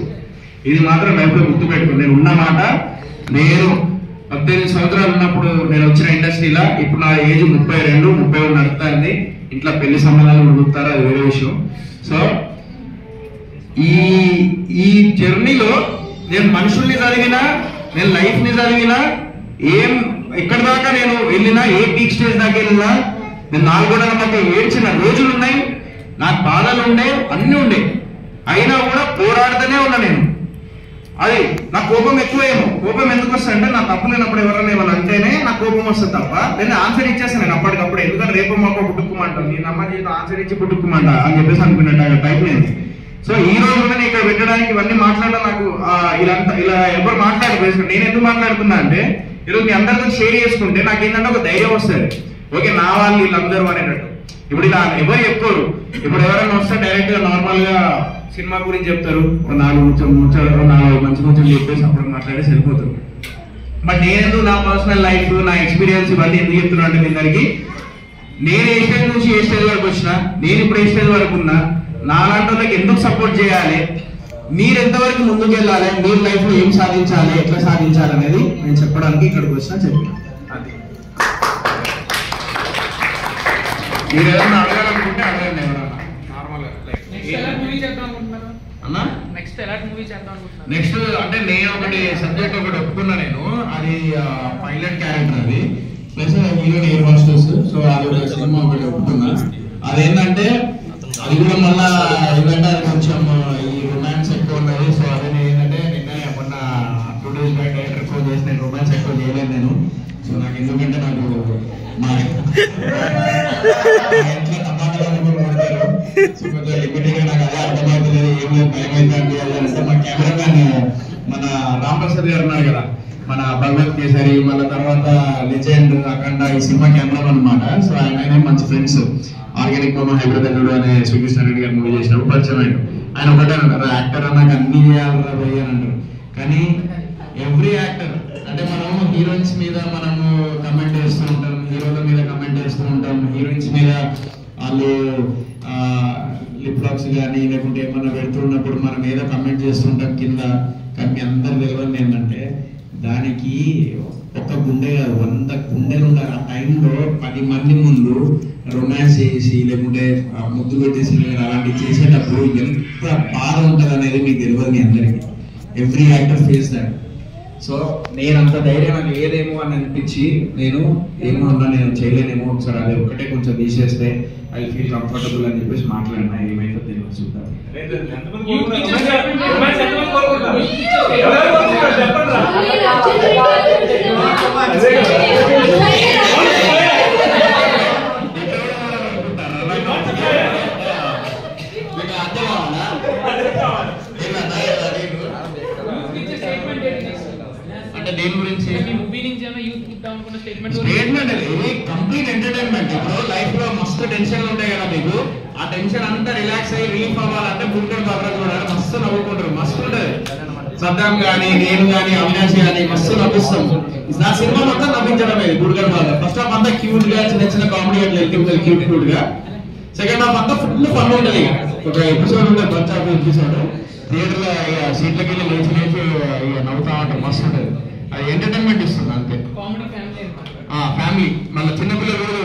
ఇది మాత్రం లైఫ్ లో గుర్తు పెట్టుకోండి. నేను ఉన్నమాట, నేను 18 సంవత్సరాలు ఉన్నప్పుడు నేను వచ్చిన ఇండస్ట్రీలో, ఇప్పుడు నా ఏజ్ 32 నడుస్తుంది. ఇంట్లో పెళ్లి సంబంధాలు నడుపుతారు, అది వేరే విషయం. సో ఈ జర్నీలో నేను మనుషుల్ని చదివినా, నేను లైఫ్ ని చదివినా, ఎక్కడి దాకా నేను వెళ్ళినా, ఏ పీక్ స్టేజ్ దాకా వెళ్ళినా, నేను 4 గోడల మధ్య ఏడ్చిన రోజులు ఉన్నాయి, నాకు బాధలు ఉండే, అన్ని ఉండే, అయినా కూడా పోరాడుతూనే ఉన్నా నేను. అది నా కోపం ఎక్కువేమో. కోపం ఎందుకు వస్తుందంటే, నా తప్పు లేనప్పుడు ఎవరైనా ఏమన్నా అంటేనే నాకు కోపం వస్తుంది తప్ప నేను ఆన్సర్ ఇచ్చేస్తాను నేను అప్పటికప్పుడు. ఎందుకంటే రేపు మాకు పుట్టుకుమంటాను, నేను అమ్మ జీవితం ఆన్సర్ ఇచ్చి పుట్టుకుమంటా అని చెప్పేసి అనుకున్నట్టు టైప్ లేదు. సో ఈ రోజు కూడా నేను ఇక్కడ పెట్టడానికి ఇవన్నీ మాట్లాడడం నాకు ఇలా ఎవరు మాట్లాడలేదు. నేను ఎందుకు మాట్లాడుతున్నా అంటే, ఈరోజు మీ అందరితో షేర్ చేసుకుంటే నాకు ఏంటంటే ఒక ధైర్యం వస్తుంది. ఓకే నా వాళ్ళు వీళ్ళందరూ అనేటట్టు. ఇప్పుడు ఇలా ఎవరు చెప్పుకోరు. ఇప్పుడు ఎవరైనా వస్తే డైరెక్ట్ గా నార్మల్ గా సినిమా గురించి చెప్తారు, 4 మంచి ముచ్చట్లు చెప్పేసి అప్పుడు మాట్లాడేసి వెళ్ళిపోతారు. బట్ నేను నా పర్సనల్ లైఫ్, నా ఎక్స్పీరియన్స్ ఇవన్నీ ఎందుకు చెప్తున్నా అంటే, మీ అందరికి నేను ఏ స్టేజ్ నుంచి ఏ స్టేజ్ వరకు వచ్చినా, నేను ఇప్పుడు ఏ స్టేజ్ వరకు ఉన్నా, నాలాంటి వాళ్ళకి ఎందుకు సపోర్ట్ చేయాలి, మీరు ఎంతవరకు ముందుకు వెళ్ళాలి, మీరు లైఫ్ లో ఏం సాధించాలి, ఎట్లా సాధించాలి అనేది నేను చెప్పడానికి ఇక్కడికి వచ్చినా చెప్పిన. అది మీరు ఏదైనా అడగాలనుకుంటే అడగండి. ఎవరన్నా నెక్స్ట్ అంటే నేను ఒకటి సబ్జెక్ట్ ఒకటి ఒప్పుకున్నా నేను, అది పైలట్ క్యారెక్టర్, అది plus hero air hostess. So అది ఒక సినిమా ఒకటి ఒప్పుకున్నా. అదేంటంటే అది కూడా మళ్ళా ఏంటంటే అది కొంచెం ఈ రొమాన్స్ ఎక్కువ ఉన్నది. సో అది ఏంటంటే నిన్ననే మొన్న 2 days బ్యాక్ డైరెక్టర్ ఫోన్ చేసి, నేను రొమాన్స్ ఎక్కువ చేయలేదు నేను. సో నాకు ఎందుకంటే నాకు మా ఇంట్లో టమాటాలు కొడతారు, సో కొంచెం లిమిటెడ్ గా నాకు అదే అర్థమవుతుంది. ఏమో భయం అంటే మా కెమెరామెన్ మన రాంప్రసాద్ గారు ఉన్నారు కదా, మన భగవత్ కేసరి, మళ్ళీ తర్వాత లెజెండ్, అఖండ, ఈ సినిమా కెమెరామెన్ అనమాట. సో ఆయన మంచి ఫ్రెండ్స్. ఆర్గానిక్ మామ హైదరాబాద్ అనే శ్రీకృష్ణ రెడ్డి గారు మూవీ చేసినప్పుడు పరిచయం అయ్యాడు. ఆయన ఒకటే అంటారు, యాక్టర్ నాకు అన్ని చేయాలరా భయ్య అని అంటారు. కానీ ఎవ్రీ యాక్టర్ అంటే మనం హీరోయిన్స్ మీద మనము కమెంట్ చేస్తూ ఉంటాం, హీరోల మీద కమెంట్ చేస్తూ ఉంటాం, హీరోయిన్స్ మీద వాళ్ళు లిప్ లాక్స్ కానీ లేకుంటే ఏమన్నా పెడుతున్నప్పుడు మనం ఏదో కమెంట్ చేస్తుంటాం కింద. కానీ మీ అందరు తెలియదు ఏంటంటే, దానికి ఒక్క గుండె కాదు 100 గుండెలు ఉండాలి. ఆ టైంలో 10 మంది ముందు రొమాన్స్ చేసి లేకుంటే ముద్దు పెట్టేసి అలాంటివి చేసేటప్పుడు ఎంత బాధ ఉంటుంది అనేది మీకు తెలియదు మీ అందరికీ. Every actor face that. So నేను అంత ధైర్యం నాకు లేదేమో అని అనిపించి నేను ఏమో అన్నా నేను చేయలేనేమో, ఒకసారి అది ఒక్కటే కొంచెం తీసేస్తే ఐ ఫీల్ కంఫర్టబుల్ అని చెప్పేసి మాట్లాడినా. ఏమైతే తెలియదు చూద్దాం. అంటే దేని గురించి? స్టేట్మెంట్ ఇది కంప్లీట్ ఎంటర్టైన్మెంట్. ఇప్పుడు లైఫ్ లో మస్తు టెన్షన్ ఉంటాయి కదా మీకు, ఆ టెన్షన్ అంతా రిలాక్స్ అయ్యి రిలీఫ్ అవ్వాలంటే బుల్కర్ బాబా చూడాలి. మస్తు నవ్వుకుంటారు, మస్తు ఉంటది. సద్దాం కానీ నేను కానీ అవినాష్ కానీ మస్తు నవ్విస్తాం. నా సినిమా మొత్తం నవ్వించడమే బుల్కర్ బాబా. ఫస్ట్ హాఫ్ అంతా క్యూట్ గా చిన్న చిన్న కామెడీ అట్లా వెళ్తుంది, క్యూట్ క్యూట్ గా. సెకండ్ హాఫ్ అంతా ఫుల్ ఫన్ ఉంటుంది. ఒక ఎపిసోడ్ ఉంటుంది, ఫస్ట్ హాఫ్ ఎపిసోడ్ థియేటర్ లో సీట్లకి వెళ్ళి లేచి లేచి నవ్వుతా ఉంటారు, మస్తు ఉంటుంది. అది ఎంటర్టైన్మెంట్ ఇస్తుంది అంతే. ఫ్యామిలీ మళ్ళీ చిన్నపిల్లలు కూడా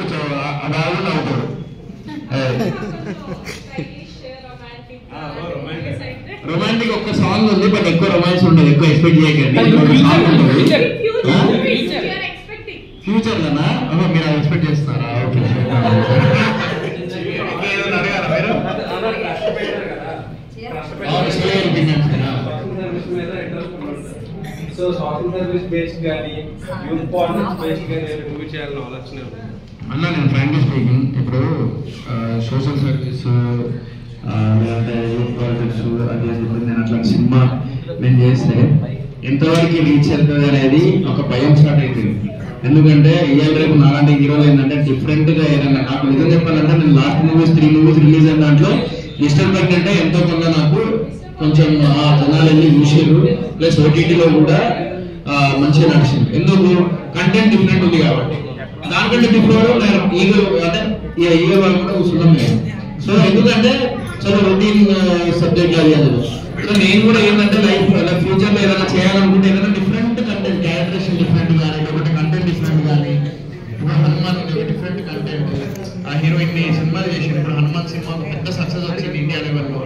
అది ఆవిడ అవుతాడు. రొమాంటిక్ ఒక్క సాంగ్ ఉంది, బట్ ఎక్కువ రొమాన్స్ ఉండదు, ఎక్కువ ఎక్స్పెక్ట్ చేయకండి. సాంగ్ ఉంటుంది ఫ్యూచర్ లోనా? మీరు అది ఎక్స్పెక్ట్ చేస్తారా? Okay. So social service based కానీ యూత్ పాలిటిక్స్ బేస్డ్ కానీ మూవీ చేయాలని ఆలోచన అన్నా. నేను ఫ్రాంక్లీ స్పీకింగ్ ఇప్పుడు సోషల్ సర్వీస్ లేదంటే యూత్ పాలిటిక్స్ అది అని చెప్పి నేను అట్లా సినిమా నేను చేస్తే ఎంతవరకు రీచ్ అవుతుంది అనేది ఒక భయం స్టార్ట్ అవుతుంది. ఎందుకంటే ఇవాళ రేపు నాలాంటి హీరోలు ఏంటంటే డిఫరెంట్ గా ఏదైనా నాకు నిజం చెప్పాలంటే నేను లాస్ట్ మూవీస్ 3 మూవీస్ రిలీజ్ అయిన దాంట్లో మిస్టర్ కంటే ఎంతో కొంత నాకు కొంచెం జనాలు వెళ్ళి చూసారు. ప్లస్ ఓటీటీలో కూడా మంచిగా నడిచింది. ఎందుకు? కంటెంట్ డిఫరెంట్ ఉంది కాబట్టి. దానికంటే డిఫరెంట్ నేను ఈగో అంటే ఈగో వాళ్ళు కూడా కూర్చున్నాం నేను. సో ఎందుకంటే చాలా రొటీన్ సబ్జెక్ట్ అది అది. సో నేను కూడా ఏంటంటే లైఫ్ ఫ్యూచర్ లో ఏదైనా చేయాలనుకుంటే ఏదైనా డిఫరెంట్ కంటెంట్, క్యారెక్టరేషన్ డిఫరెంట్ కానీ లేకపోతే కంటెంట్ డిఫరెంట్ కానీ. ఇప్పుడు హనుమాన్ డిఫరెంట్ కంటెంట్, ఆ హీరోయిన్ సినిమాలు చేసింది. ఇప్పుడు హనుమాన్ సినిమా పెద్ద సక్సెస్ వచ్చింది ఇండియా లెవెల్లో.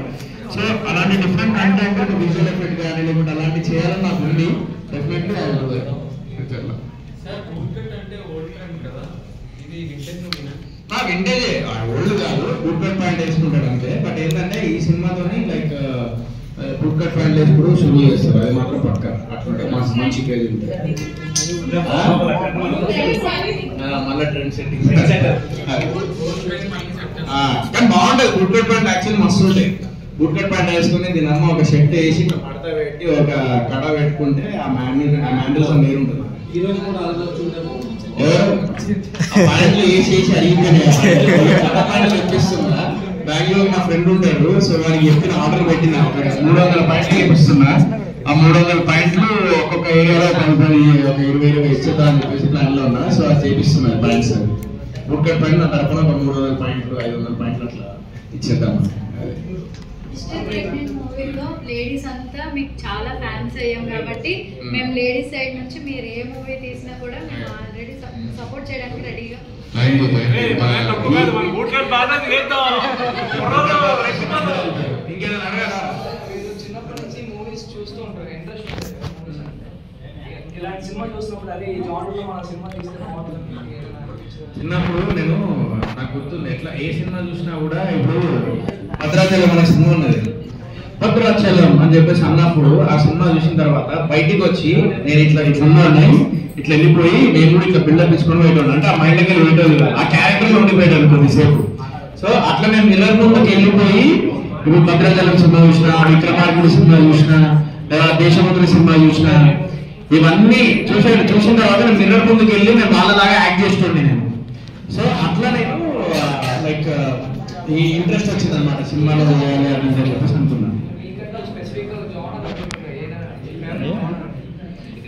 సో అలాంటి డిఫరెంట్ కంటెంట్ విజువల్ ఎఫెక్ట్ కానీ లేకుంటే అలాంటి చేయాలని నాకు ఉంది. డెఫినెట్లీ ఫ్యూచర్లో వింటేజే, ఓల్డ్ కాదు, బుట్ కట్ ప్యాంట్ వేసుకుంటాడు అంతే. బట్ ఏంటంటే ఈ సినిమాతోని లైక్ బుట్ కట్ ప్యాంట్ వేసుకుంటూ షురూ చేస్తారు, అది మాత్రం పక్క. అట్లుంటే మంచి కేజీ ఉంటుంది. మళ్ళీ ట్రెండ్ సెట్టింగ్ కానీ బాగుంటుంది. బుట్ కట్ ప్యాంట్ యాక్చువల్లీ మస్తు ఉంటాయి. బుట్ కట్ ప్యాంట్ వేసుకుని దీని అమ్మ ఒక షర్ట్ వేసి పడత పెట్టి ఒక కడ పెట్టుకుంటే ఆ మ్యాండిల్స్ వేరు ఉంటుంది. ప్యాంట్లు వేసేసి అడిగిపోయినాయి. తెప్పిస్తున్నా బెంగళూరు మా ఫ్రెండ్ ఉంటాడు. సో వాడికి చెప్పిన ఆర్డర్ పెట్టిన 300 పాయింట్లు తెప్పిస్తున్నా. ఆ 300 పాయింట్లు ఒక్కొక్క ఏరియాలో కనుకొని ఒక 20 ఇచ్చేద్దాం అని చెప్పేసి ప్లాన్ లో ఉన్నా. సో అది చేపిస్తున్నాయి పాయింట్స్. బుట్ కట్ పాయింట్ నా తరఫున ఒక 300 పాయింట్లు 500 పాయింట్లు అట్లా ఇచ్చేద్దాం. మూవీలో లేడీస్ అంతా మీకు చాలా ఫ్యాన్స్ అయ్యాం కాబట్టి మేము లేడీస్ సైడ్ నుంచి మీరు ఏ మూవీ తీసినా కూడా మేము ఆల్రెడీ సపోర్ట్ చేయడానికి రెడీగా. చిన్నప్పటి నుంచి మూవీస్ చూస్తూ ఉంటారు, ఇంట్రెస్ట్ ఇలాంటి సినిమా చూసినప్పుడు అదే ఈ జానర్లో మన సినిమా తీస్తే బాగుంటుంది. చిన్నప్పుడు నేను నాకు గుర్తుంది ఎట్లా ఏ సినిమా చూసినా కూడా ఇప్పుడు భద్రాచలం అనే సినిమా ఉన్నది. భద్రాచలం అని చెప్పేసి అన్నప్పుడు ఆ సినిమా చూసిన తర్వాత బయటికి వచ్చి నేను ఇట్లా ఉన్నాను ఇట్లా వెళ్ళిపోయి నేను కూడా ఇట్లా బిల్డప్ తీసుకొని పోయేటోళ్ళు. అంటే ఆ మైండ్ దగ్గర వెళ్ళేటోళ్ళు కాదు, ఆ క్యారెక్టర్ లో ఉండిపోయేటోళ్ళు కొద్దిసేపు. సో అట్లా నేను మిర్రర్ ముందుకు వెళ్ళిపోయి ఇప్పుడు భద్రాచలం సినిమా చూసిన, విక్రమార్కుడు సినిమా చూసిన, లేదా దేశముద్ర సినిమా చూసిన, ఇవన్నీ చూసిన తర్వాత నేను మిర్రర్ ముందుకు వెళ్ళి నేను వాళ్ళలాగా యాక్ట్ చేస్తుండే నేను. సో అట్లా నేను లైక్ ఈ ఇంట్రెస్ట్ వచ్చింది అనమాట సినిమాలో చేయాలి అని చెప్పేసి అనుకున్నాను.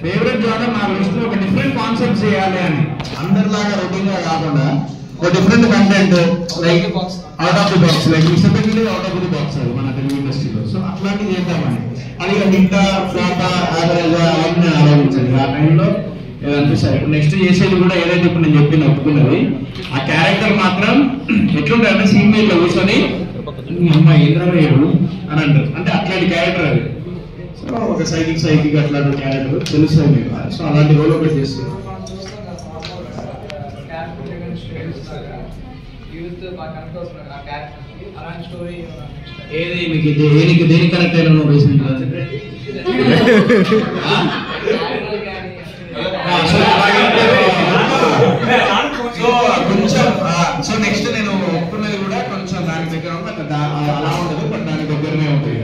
ఫేవరెట్ జానర్ నా దృష్టిలో ఒక డిఫరెంట్ కాన్సెప్ట్ చేయాలి అని, అందరిలాగా రొటీన్ గా కాకుండా ఒక different content like out of the box, like masterly out of the box అది మన తెలుగు ఇండస్ట్రీలో. సో అట్లాంటివి చేద్దామని. అది హిట్టా ఫ్లాపా యావరేజ్ అవన్నీ ఆలోచించాలి. ఆ టైంలో అనిపిస్తుంది. ఇప్పుడు నెక్స్ట్ చేసేది కూడా ఏదైతే ఇప్పుడు నేను చెప్పి ఒప్పుకున్నది, ఆ క్యారెక్టర్ మాత్రం ఎట్లుంటాయి అంటే సీన్ మీద కూర్చొని అమ్మాయి ఇంద్రమేయుడు అని అంటారు. అంటే అట్లాంటి క్యారెక్టర్ అది. సో ఒక సైకిక్ అట్లాంటి క్యారెక్టర్ తెలుస్తుంది మీకు. సో అలాంటి రోల్ ఒకటి చేస్తుంది. ఏది మీకు దేనికి కనెక్ట్ అయినా నువ్వు రీసెంట్ గా? సో నెక్స్ట్ నేను ఒప్పుకున్నది కూడా కొంచెం దాని దగ్గర అలా ఉండదు, బట్ దాని దగ్గరనే ఉంటుంది.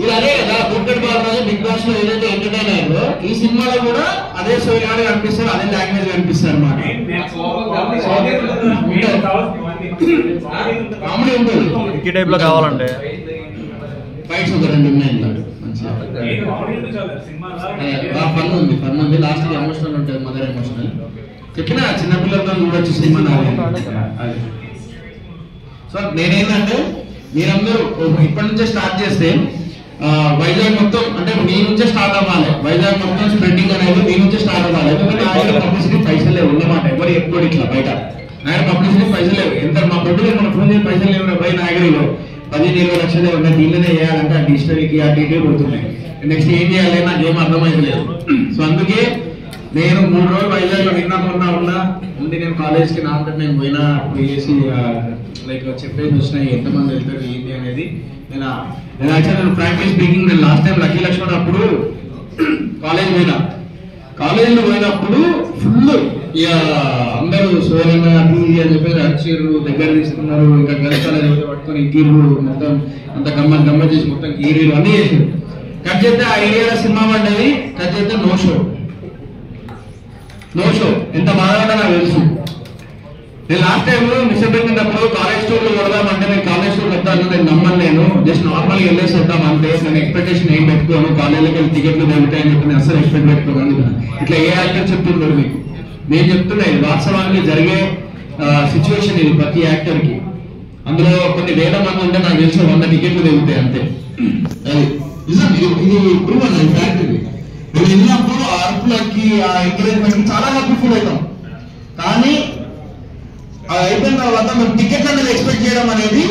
ఇది అదే కదా క్రికెట్ బాల్ రోజు బిగ్ బాస్ లో ఏదైతే ఎంటర్టైన్ అయ్యారో ఈ సినిమాలో కూడా అదే సోయిలాగా కనిపిస్తారు, అదే లాంగ్వేజ్ కనిపిస్తారు అన్నమాట. కామెడీ ఉంటుంది. ఈ టైప్ లో కావాలంటే ఫైట్స్ ఒక 2 ఉన్నాయి మంచిగా. ఫన్ ఉంది. లాస్ట్ ఎమోషనల్ ఉంటుంది, మదర్ ఎమోషనల్. చెప్పిన చిన్నపిల్లలతో చూడొచ్చు సినిమా. అది సో నేనేంటంటే మీరందరూ ఇప్పటి నుంచే స్టార్ట్ చేస్తే వైజాగ్ మొత్తం అంటే మీ నుంచే స్టార్ట్ అవ్వాలి. వైజాగ్ మొత్తం స్ప్రెడ్డింగ్ అనేది మీ నుంచే స్టార్ట్ అవ్వాలి. ఎందుకంటే ఆయన పబ్లిసిటీ పైసలు లేవు ఉన్నమాట. ఎవరు ఎప్పుడు ఇట్లా బయట ఆయన పబ్లిసిటీ పైసలు లేవు. ఎంత మా పొద్దున మన ఫోన్ చేసి పైసలు లేవు బయట నాగరిలో 15-20 లక్షలే ఉన్నాయి. దీనిలోనే చేయాలంటే ఆ డిజిటల్కి ఆ డీటెయిల్ పోతున్నాయి. నెక్స్ట్ ఏం చేయాలి నాకు ఏం అర్థమైతే లేదు. సో అందుకే నేను 3 రోజులు వైజాగ్లో ఉండి నేను కాలేజ్కి నాకంటే నేను పోయేసి లైక్ చెప్పేసి వచ్చినాయి ఎంతమంది వెళ్తారు ఏంటి అనేది. నేను యాక్చువల్లీ ఫ్రాంక్లీ స్పీకింగ్ నేను లాస్ట్ టైం లక్కీ లక్ష్మణ్ అప్పుడు కాలేజీలో పోయినప్పుడు ఫుల్ ఇక అందరూ సోరన్న టీవీ అని చెప్పేసి అరిచిర్రు, దగ్గర తీసుకున్నారు. ఇంకా గెలిచాలని పట్టుకొని గీర్లు మొత్తం అంత గమ్మ చేసి మొత్తం గీరీలు అన్నీ చేసారు. కట్ చేస్తే ఆ ఏరియాలో సినిమా పడ్డది. కట్ చేస్తే నో షో. ఎంత బాగా నాకు తెలుసు. నేను లాస్ట్ టైం మిస్టర్ పెట్టినప్పుడు కాలేజ్ టూర్లు కొడదామంటే నేను కాలేజ్ టూర్ వెళ్తాను నేను నమ్మను. నేను జస్ట్ నార్మల్గా వెళ్ళేసి వద్దాం అంతే. నేను ఎక్స్పెక్టేషన్ ఏం పెట్టుకోను. కాలేజీకి వెళ్ళి టికెట్లు దొరుకుతాయని చెప్పి నేను అసలు ఎక్స్పెక్ట్ పెట్టుకోను. ఇట్లా ఏ యాక్టర్ చెప్తుంటారు మీకు. నేను చెప్తున్నా ఇది వాస్తవానికి జరిగే సిచ్యువేషన్ ఇది ప్రతి యాక్టర్ కి. అందులో కొన్ని వేల మంది ఉంటే నాకు తెలిసి 100 టికెట్లు దొరుకుతాయి అంతే. అది నిజం. ఇది ప్రూవ్ అన్నది ఫ్యాక్ట్. ఇది మేము వెళ్ళినప్పుడు ఆ అరుపులకి ఆ ఎంకరేజ్మెంట్ కి చాలా హ్యాపీ ఫీల్ అవుతాం. కానీ అది అయిపోయిన తర్వాత మేము టికెట్లు అనేది ఎక్స్పెక్ట్ చేయడం అనేది